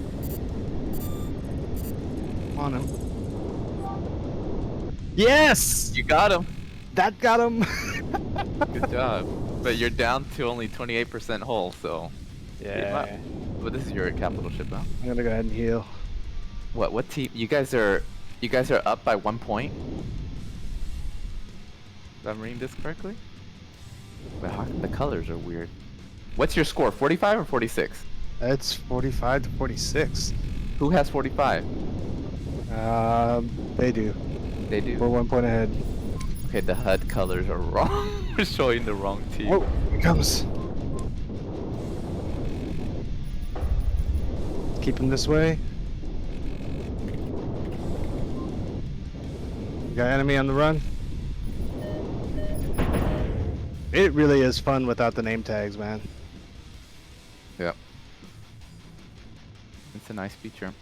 On him. Yes! You got him. That got him. Good job. But you're down to only 28% hull, so. Yeah. But this is your capital ship, huh? I'm gonna go ahead and heal. What team? You guys are up by 1 point. If I'm reading this correctly. But how come the colors are weird? What's your score? 45 or 46? It's 45 to 46. Who has 45? They do. They do. We're 1 point ahead. Okay, the HUD colors are wrong. We're showing the wrong team. Oh, here it comes. Keep him this way. We got enemy on the run. It really is fun without the name tags, man. Yep. It's a nice feature.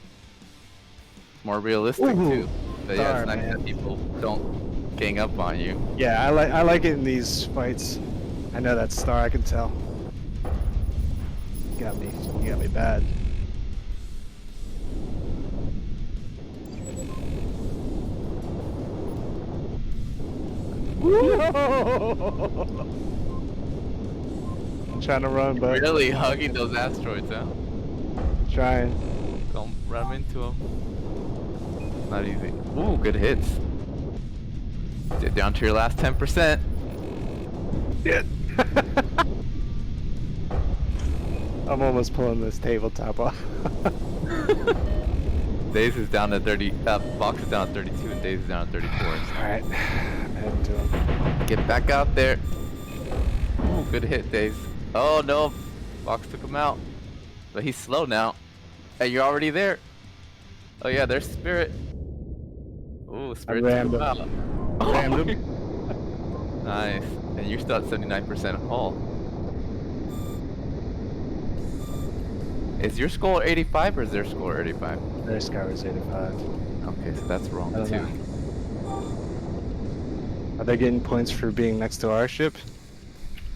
More realistic Ooh, too. But yeah, darn, it's nice man. that people don't gang up on you. Yeah, I like it in these fights. I know that star, I can tell. You got me bad. I'm trying to run, but Really hugging those asteroids, huh? trying. Don't run into them. Not easy. Ooh, good hits. Get down to your last 10%. Shit. I'm almost pulling this tabletop off. Daze is down to 30. Box is down to 32, and Daze is down to 34. Alright, I'm heading to him. Get back out there. Ooh, good hit, Daze. Oh no, Box took him out. But he's slow now. Hey, you're already there. Oh yeah, there's Spirit. Ooh, Spirit rammed took him him. out. Rammed him. Nice. And you're still at 79% hull. Is your score 85 or is their score 85? Their score is 85. Okay, so that's wrong I don't too. Are they getting points for being next to our ship?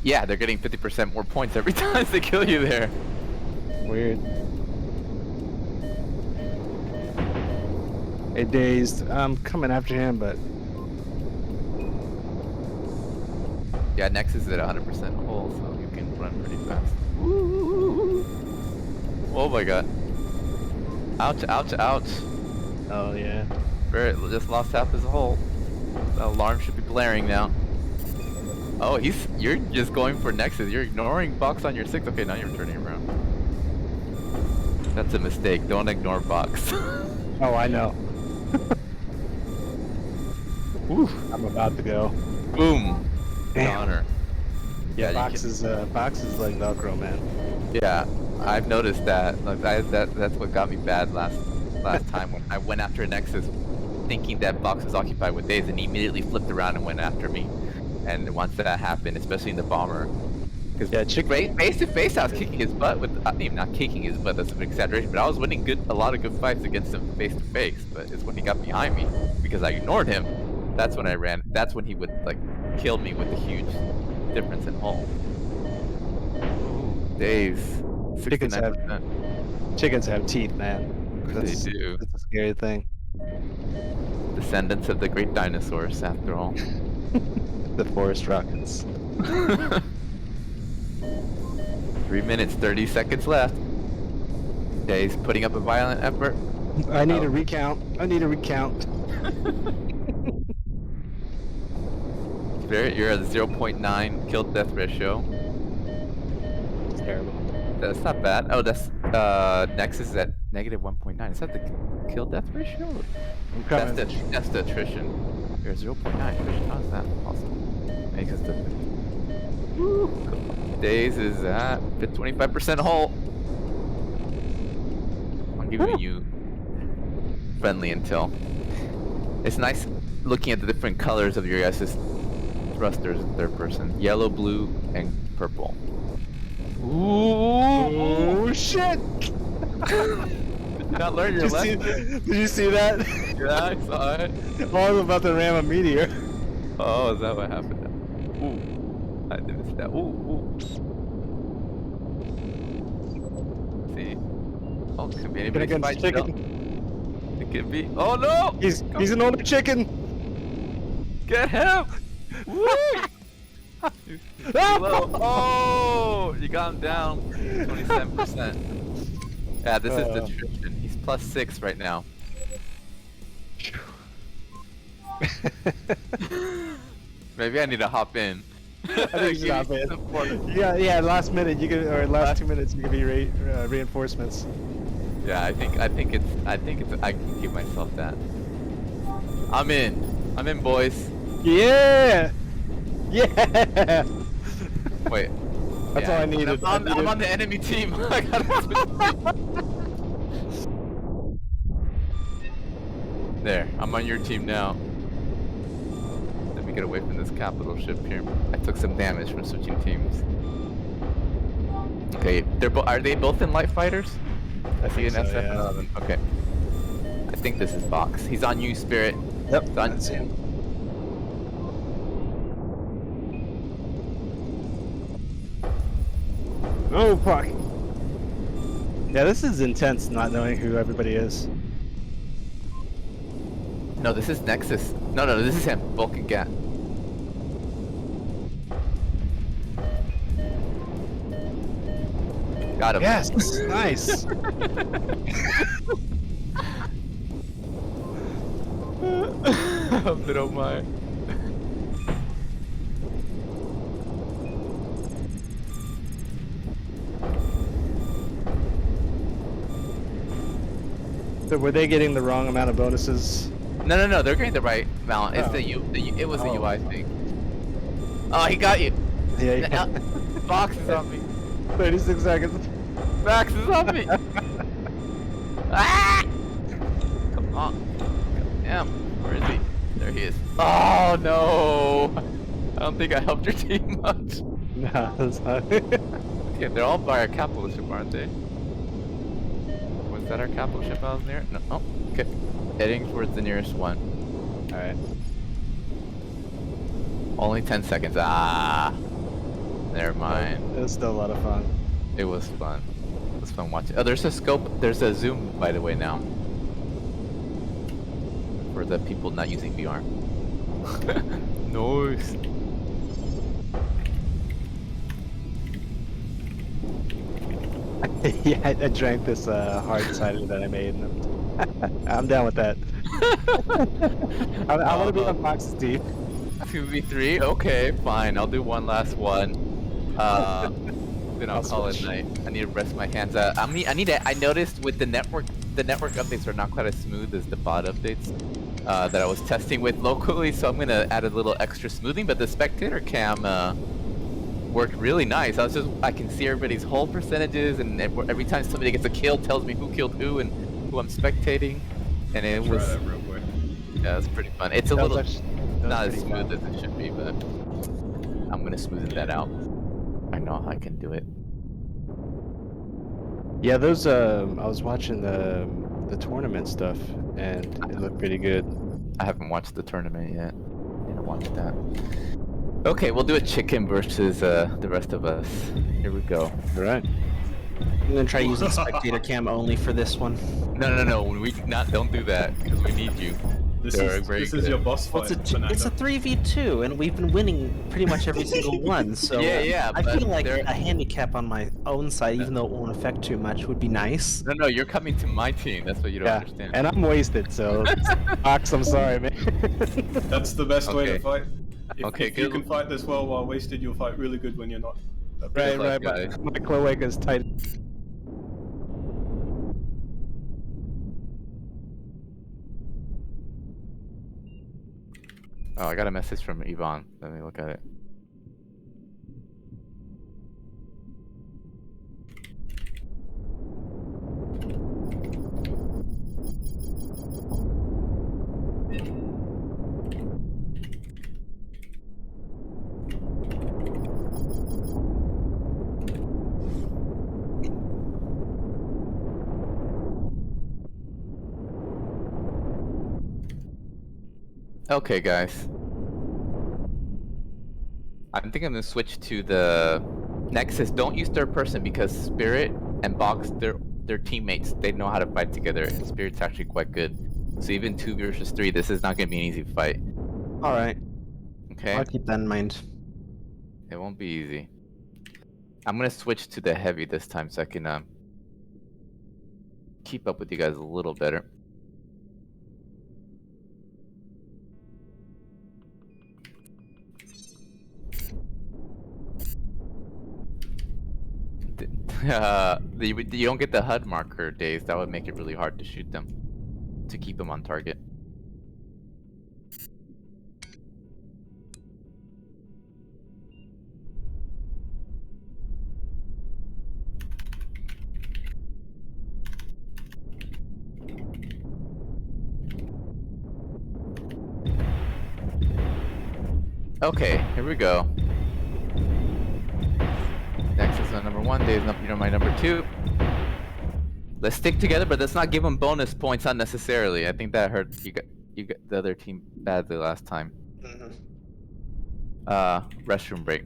Yeah, they're getting 50% more points every time they kill you there. Weird. Hey, Dazed. I'm coming after him, but Yeah, Nexus is at 100% hull, so you can run pretty fast. Oh my god. Ouch, ouch, ouch. oh yeah. Barrett just lost half his hull. The alarm should be blaring now. Oh, you're just going for Nexus. You're ignoring Box on your 6. Okay, now you're turning around. That's a mistake. Don't ignore Box. Oh, I know. Ooh, I'm about to go. Boom. Damn. Honor. Yeah, you box can- is like Velcro, man. Yeah, I've noticed that. Like that's what got me bad last time when I went after Nexus, thinking that Box was occupied with Days, and he immediately flipped around and went after me. And once that happened, especially in the bomber, because Yeah, face to face, I was kicking his butt with. I mean, not kicking his butt. That's an exaggeration, but I was winning a lot of good fights against him face to face. But it's when he got behind me because I ignored him. That's when I ran. That's when he would like kill me with a huge difference in hull. Ooh, Days. Chickens have 69%. chickens have teeth, man. They do. That's a scary thing. Descendants of the great dinosaurs, after all. The forest rockets. 3 minutes, 30 seconds left. Days putting up a violent effort. I need a recount. I need a recount. Spirit, you're at a 0.9 kill death ratio. It's terrible. That's not bad. Oh, that's Nexus is at negative 1.9. Is that the kill death ratio? I'm That's coming. that's the attrition. You're 0.9 attrition. How is that possible? Because the Days is at 25% hull. I'm giving you friendly intel. It's nice looking at the different colors of your guys' thrusters in third person. Yellow, blue, and purple. Ooh! Oh shit! Did you not learn your lesson? Did you see that? Yeah, I saw it. Oh, I'm about to ram a meteor. Oh, is that what happened now? Ooh. I didn't see that. Ooh. See? Oh, could be anybody's Against fight chicken. still. It could be. Oh no! He's an older chicken. Get him! Woo! He's too low. Oh! You got him down 27%. Yeah, this is the attrition. He's +6 right now. Maybe I need to hop in. I think you Give should me hop in. support. Yeah. Last minute, or last 2 minutes, you can be reinforcements. Yeah, I think it's I can give myself that. I'm in, boys. Yeah. Yeah. Wait. That's all I needed. I'm on the enemy team. I gotta There, I'm on your team now. Let me get away from this capital ship here. I took some damage from switching teams. Okay, are they both in light fighters? I see an think so, SF11. Okay. I think this is Box. He's on you, Spirit. Yep. Done. That's him. Oh fuck. Yeah, this is intense not knowing who everybody is. No, this is Nexus. No, this is him. Vulcan Gat. Got him. Yes, nice. Hope they don't mind. So were they getting the wrong amount of bonuses? No, they're getting the right amount. It's Oh. it was the Oh. UI thing. Oh, he got you. Yeah. Box is on me. 36 seconds. Max is on me. Ah! Come on. Damn. Where is he? There he is. Oh no! I don't think I helped your team much. No, that's not. Yeah, they're all by our capital ship, aren't they? Was that our capital ship I was near? No. Oh, okay. Heading towards the nearest one. Alright. Only 10 seconds. Ah. Never mind. It was still a lot of fun. It was fun. It was fun watching. Oh, there's a scope. There's a zoom, by the way, now. For the people not using VR. Nice. Yeah, I drank this hard cider that I made. And I'm down with that. I want to be on Fox's team. 2v3? Okay, fine. I'll do one last one. Then I'll call it night. I need to rest my hands. I noticed with the network updates are not quite as smooth as the bot updates that I was testing with locally, so I'm gonna add a little extra smoothing. But the spectator cam worked really nice. I can see everybody's whole percentages, and every time somebody gets a kill, it tells me who killed who and who I'm spectating, and it was Try that real quick. yeah, it's pretty fun. It's a That was little actually- that was not as pretty smooth fun. as it should be, but I'm gonna smoothen that out. I know I can do it. Yeah, those I was watching the tournament stuff, and it looked pretty good. I haven't watched the tournament yet. Need to watch that. Okay, we'll do a chicken versus the rest of us. Here we go. All right. I'm gonna try using spectator cam only for this one. No. Don't do that because we need you. This They're is very this is good. your boss Well, fight, it's a Fernando. 3v2, and we've been winning pretty much every single one. So Yeah, I but feel like they're- a handicap on my own side, even though it won't affect too much, would be nice. No, you're coming to my team. That's what you don't Yeah, understand. and I'm wasted, so Fox, I'm sorry, man. That's the best way Okay. to fight. Okay, if you good. can fight this well while wasted, you'll fight really good when you're not. Right, luck, right. guys. My cloaca's tight. Oh, I got a message from Yvonne. Let me look at it. Okay, guys. I think I'm gonna switch to the Nexus. Don't use third person because Spirit and Box, they're teammates. They know how to fight together, and Spirit's actually quite good. So even 2 versus 3, this is not gonna be an easy fight. All right, Okay? I'll keep that in mind. It won't be easy. I'm gonna switch to the heavy this time so I can keep up with you guys a little better. You don't get the HUD marker days. That would make it really hard to shoot them, to keep them on target. Okay, here we go. Nexus is on number 1, Dave's my number 2. Let's stick together, but let's not give them bonus points unnecessarily. I think that hurt you got the other team badly last time. Restroom break.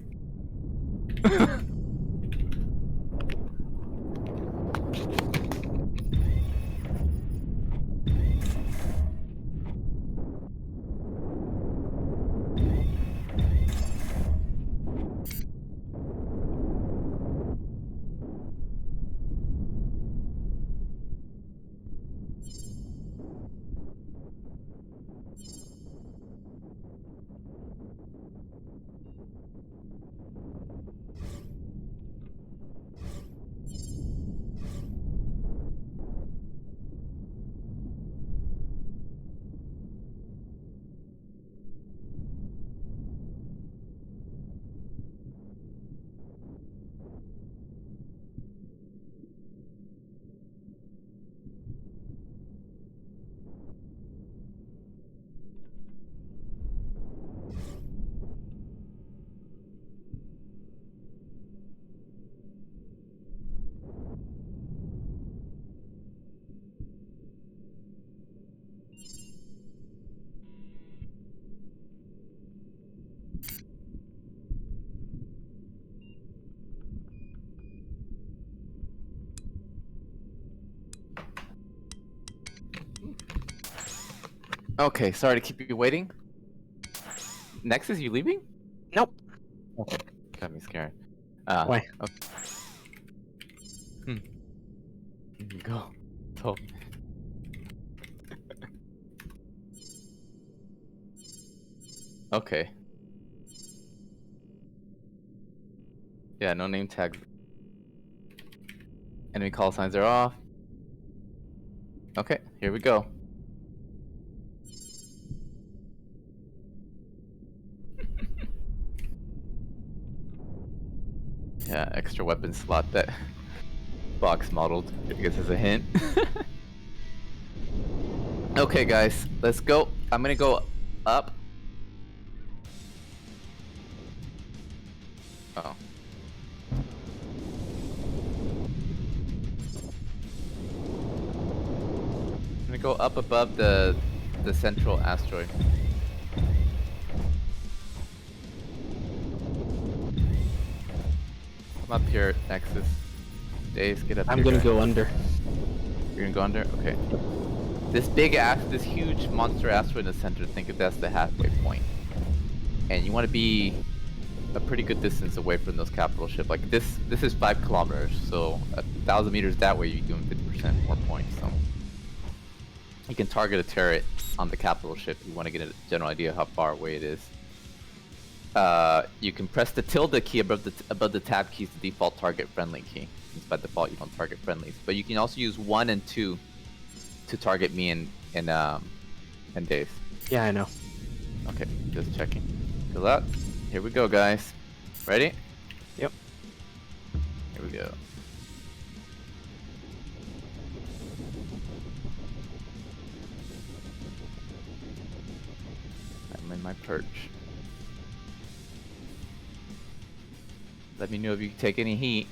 Okay, sorry to keep you waiting. Nexus, you leaving? Nope. Okay, got me scared. Why? Okay. Here you go. So. Okay. Yeah, no name tags. Enemy call signs are off. Okay, here we go. Yeah, extra weapon slot that box modeled, I guess as a hint. Okay, guys, let's go. I'm gonna go up. Oh. I'm gonna go up above the central asteroid. Come up here, Nexus. Days, get up I'm here. gonna guys. go under. You're gonna go under? Okay. This huge monster asteroid in the center, think of that as the halfway point. And you want to be a pretty good distance away from those capital ship. Like this is 5 kilometers, so 1,000 meters that way you're doing 50% more points. So you can target a turret on the capital ship if you want to get a general idea how far away it is. You can press the tilde key above the tab keys, the default target friendly key. Since by default you don't target friendlies, but you can also use 1 and 2 to target me and Dave. Yeah, I know. Okay, just checking. Good luck. Here we go, guys. Ready? Yep. Here we go. I'm in my perch. Let me know if you take any heat.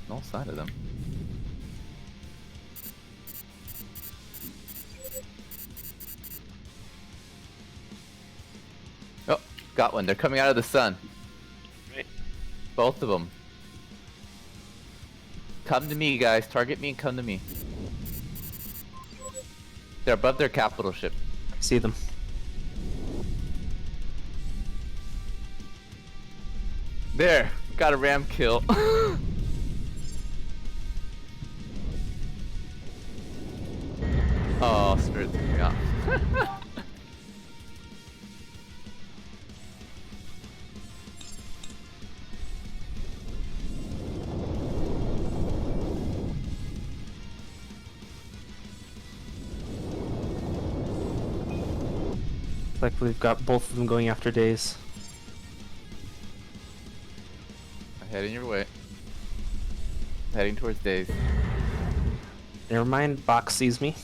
No sign of them. Oh, got one. They're coming out of the sun. Right. Both of them. Come to me, guys. Target me and come to me. They're above their capital ship. See them. There. Got a ram kill. Oh, spirit took me off. Like we've got both of them going after Days. Heading your way. Heading towards Days. Never mind, Box sees me.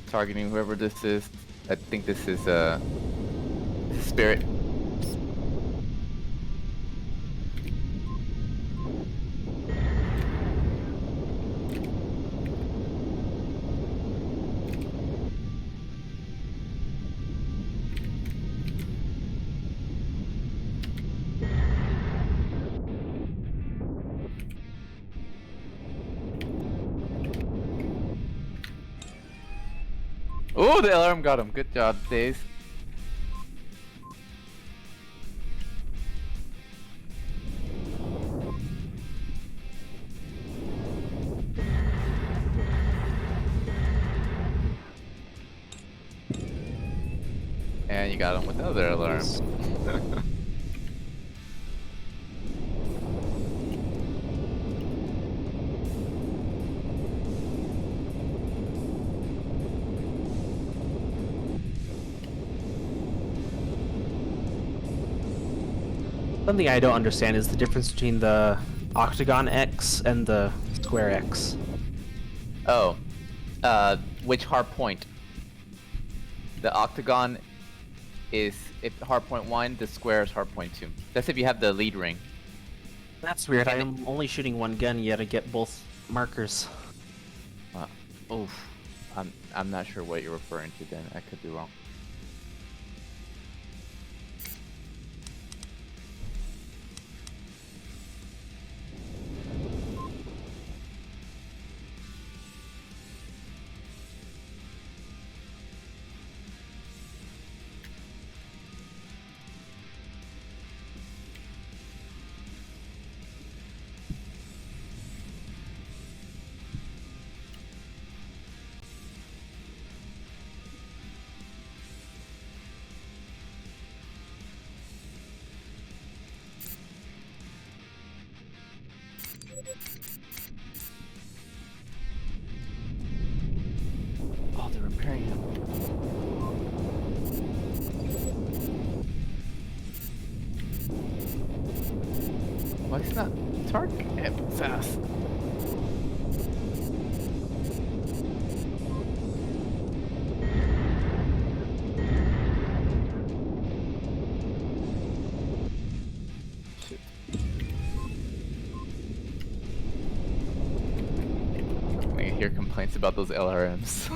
Targeting whoever this is. I think this is Spirit. Oh, the alarm got him. Good job, Days. And you got him with another alarm. Something I don't understand is the difference between the octagon X and the square X. Oh, which hard point? The octagon is if hard point 1, the square is hard point 2. That's if you have the lead ring. That's weird. And I'm only shooting one gun yet to get both markers. Oof. I'm not sure what you're referring to then. I could be wrong. not target him fast. Shit. I hear complaints about those LRMs.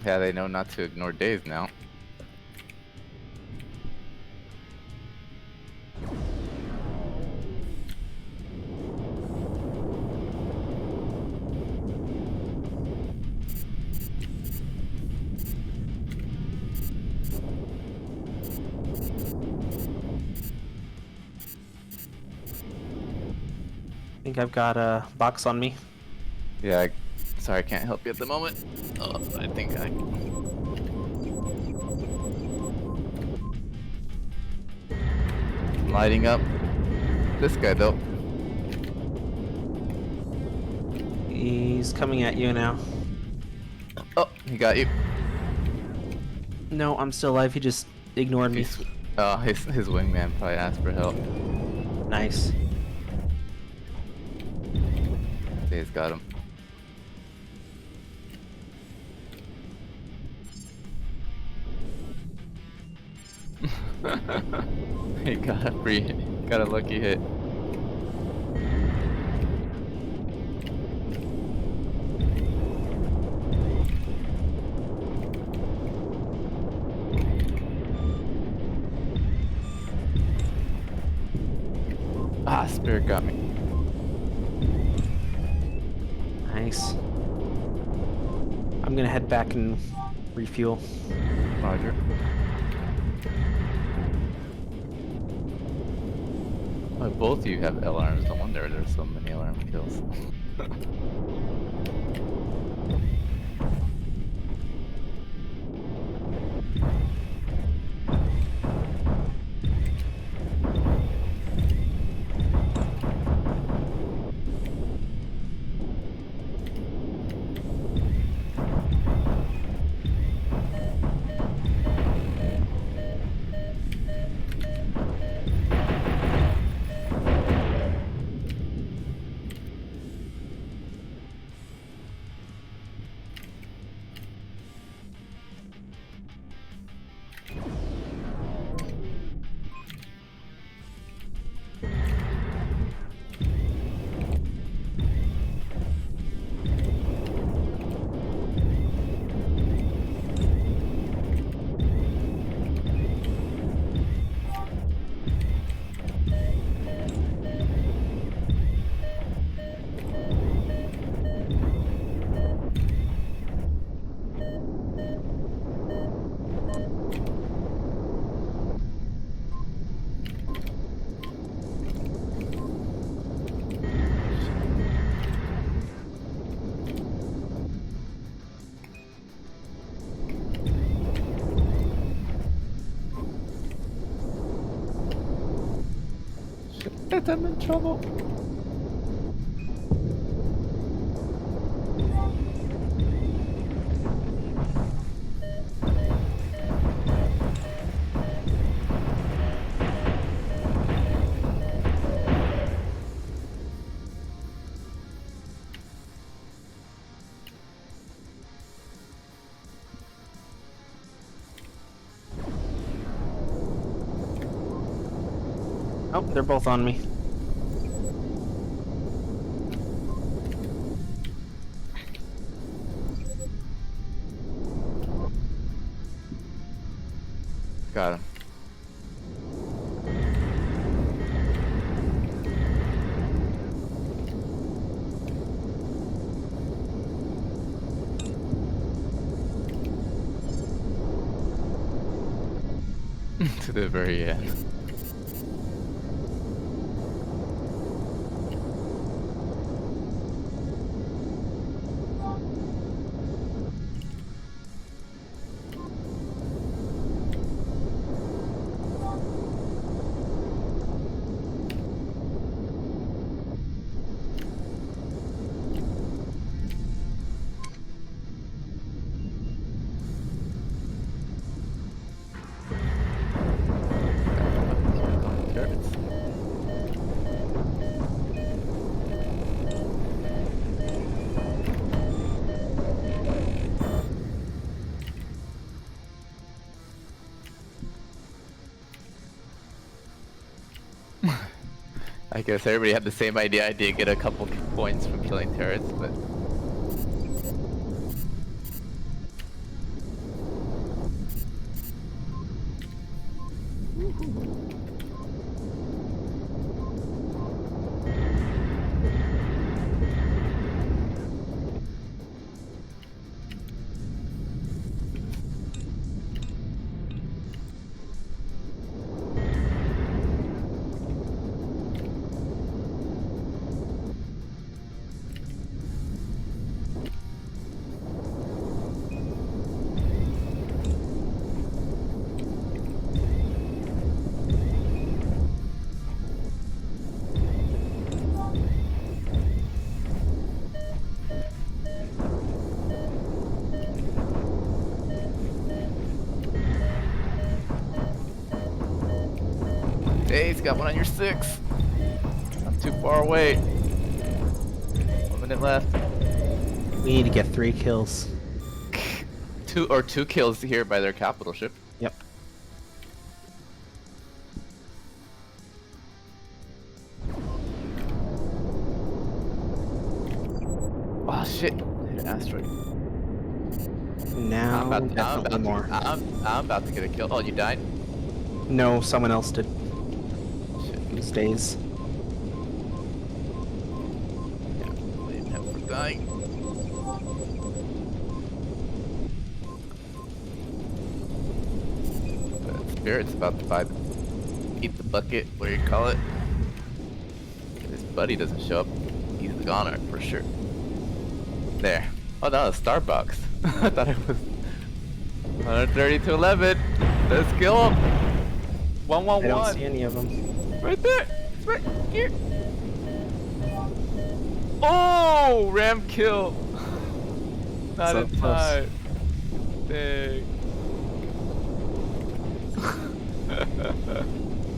Yeah, they know not to ignore Dave now. I think I've got a box on me. Yeah, sorry, I can't help you at the moment. Oh, I think I... I'm lighting up this guy, though. He's coming at you now. Oh, he got you. No, I'm still alive. He just ignored me. Oh, his wingman probably asked for help. Nice. Dave's got him. He got a lucky hit. Ah, Spirit got me. Nice. I'm gonna head back and refuel. Roger. Oh, both of you have alarms. No wonder there's so many alarm kills. Shit, I'm in trouble. Oh, they're both on me. Got him. To the very end. Turrets. I guess everybody had the same idea. I did get a couple points from killing turrets, but hey, he's got one on your 6. Not too far away. 1 minute left. We need to get 3 kills. Two kills here by their capital ship. Yep. Oh shit! Hit an asteroid. Now, definitely more. I'm about to get a kill. Oh, you died? No, someone else did. Shit. Who stays? Yeah, blame him for dying. The spirit's about to eat the bucket, what do you call it? If his buddy doesn't show up, he's the goner for sure. There. Oh, that was Starbucks. I thought it was 130 to 11. Let's kill him. I don't 111. see any of them. Right there. It's right here. Oh, ram kill. Not So in close. time. Dang.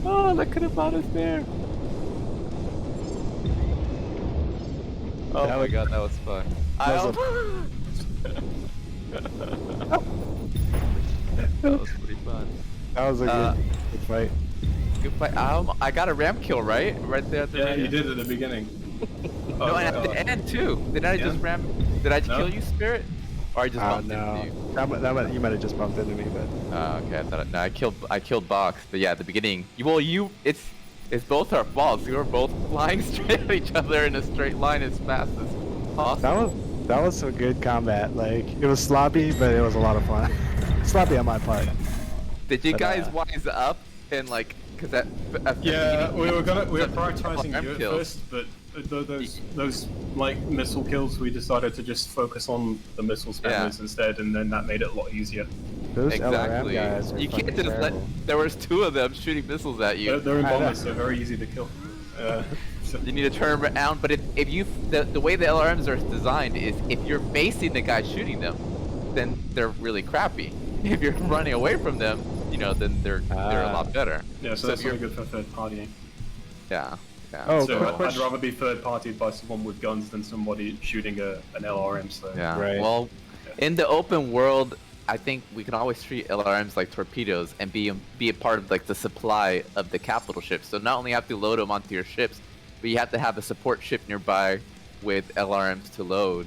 Oh, that could have brought us there. Oh That my was- god, that was fun. that That was pretty fun. That was a good fight. Good fight. I got a ram kill, right? Right there at the Yeah, very you end. did at the beginning. No, and at the end too. Did I just ram? Did I No. kill you, Spirit? Or I just Oh bumped no, into you? you might have just bumped into me, but Oh, okay. I thought no, I killed Box. But yeah, at the beginning. It's both our faults. We were both flying straight at each other in a straight line as fast as possible. that was some good combat. Like it was sloppy, but it was a lot of fun. Sloppy on my part. Did you But, guys wise up and like? Cause at the Yeah, beginning, we were the prioritizing ram you at kills. first, but those like missile kills, we decided to just focus on the missile spammers instead, and then that made it a lot easier. Those Exactly. LRM guys are You can't fucking just terrible. let. There was 2 of them shooting missiles at you. They're in I know. bombers, so very easy to kill. So- You need to turn around, but if you the way the LRMs are designed is if you're facing the guy shooting them, then they're really crappy. If you're running away from them, then they're a lot better. yeah, so So that's if you're- really good for third partying. Yeah. Yeah. Oh, So quick I'd question. rather be third partied by someone with guns than somebody shooting an LRM. So Yeah. Right. Well, in the open world, I think we can always treat LRMs like torpedoes and be a part of like the supply of the capital ships. So not only have to load them onto your ships, but you have to have a support ship nearby with LRMs to load.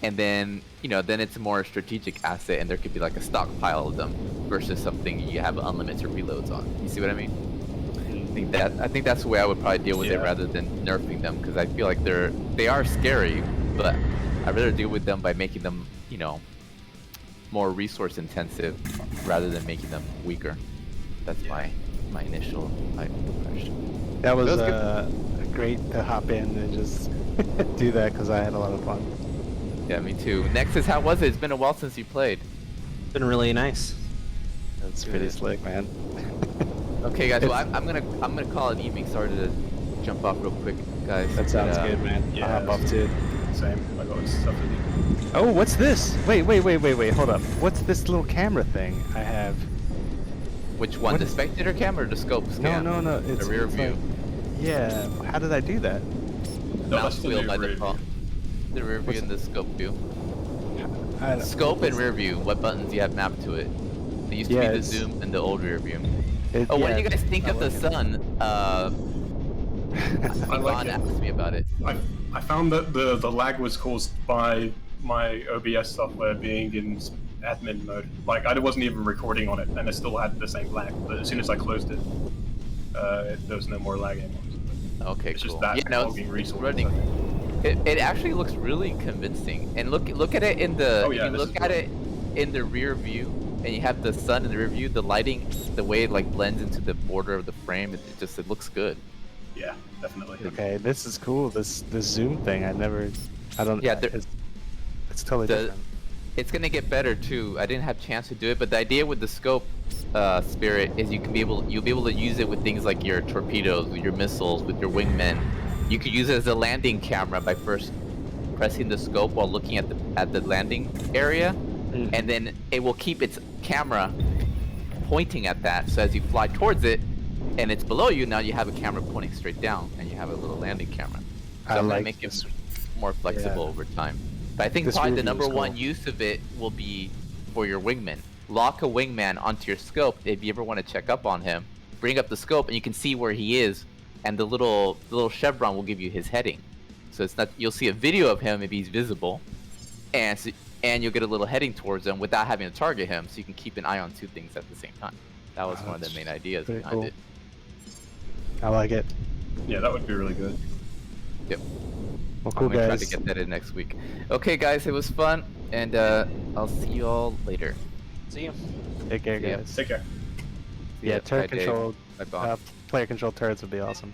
and then then it's a more strategic asset, and there could be like a stockpile of them versus something you have unlimited reloads on. You see what I mean? I think that's the way I would probably deal with it rather than nerfing them, because I feel like they are scary, but I'd rather deal with them by making them more resource intensive rather than making them weaker. That's my initial impression. That was great to hop in and just do that because I had a lot of fun. Yeah, me too. Nexus, how was it? It's been a while since you played. It's been really nice. That's pretty slick, man. Okay, guys. Well, I'm gonna call it evening. Sorry to jump off real quick, guys. That sounds good, man. Yeah, I'll hop off too. Same. I got stuff to do. Oh, what's this? Wait, hold up. What's this little camera thing I have? Which one? The spectator cam or the scope scan? No. The rear view. Like, yeah. How did I do that? Mouse the wheel by rear default. The rear view and the scope view. Scope And rear view. What buttons you have mapped to it? It used to be the zoom and the old rear view. What do you guys think of the sun? Ron asked me about it. I found that the lag was caused by my OBS software being in admin mode. Like, I wasn't even recording on it, and it still had the same lag. But as soon as I closed it, there was no more lag anymore. Okay, it's cool. just that logging it's resource. running. It actually looks really convincing. And look at it in the Oh, yeah, if you look at it in the rear view, and you have the sun in the rear view. The lighting, the way it like blends into the border of the frame, it looks good. Yeah, definitely. Okay, this is cool. This zoom thing. I don't. Yeah, it's totally different. It's gonna get better too. I didn't have a chance to do it, but the idea with the scope, Spirit, is you'll be able to use it with things like your torpedoes, with your missiles, with your wingmen. You could use it as a landing camera by first pressing the scope while looking at the landing area, and then it will keep its camera pointing at that. So as you fly towards it, and it's below you, now you have a camera pointing straight down, and you have a little landing camera. So I'm gonna make it more flexible over time. But I think probably the number one use of it will be for your wingman. Lock a wingman onto your scope if you ever want to check up on him. Bring up the scope and you can see where he is, and the little chevron will give you his heading. So it's not, you'll see a video of him if he's visible, and you'll get a little heading towards him without having to target him, so you can keep an eye on two things at the same time. That was one of the main ideas behind it. I like it. Yeah, that would be really good. Yep. Well, cool, I'm gonna try guys. to get that in next week. Okay, guys, it was fun, and I'll see you all later. See you. Take care, See ya. guys. Take care. Yeah, Bye, turret Dave. controlled, Bye, Bob. player controlled turrets would be awesome.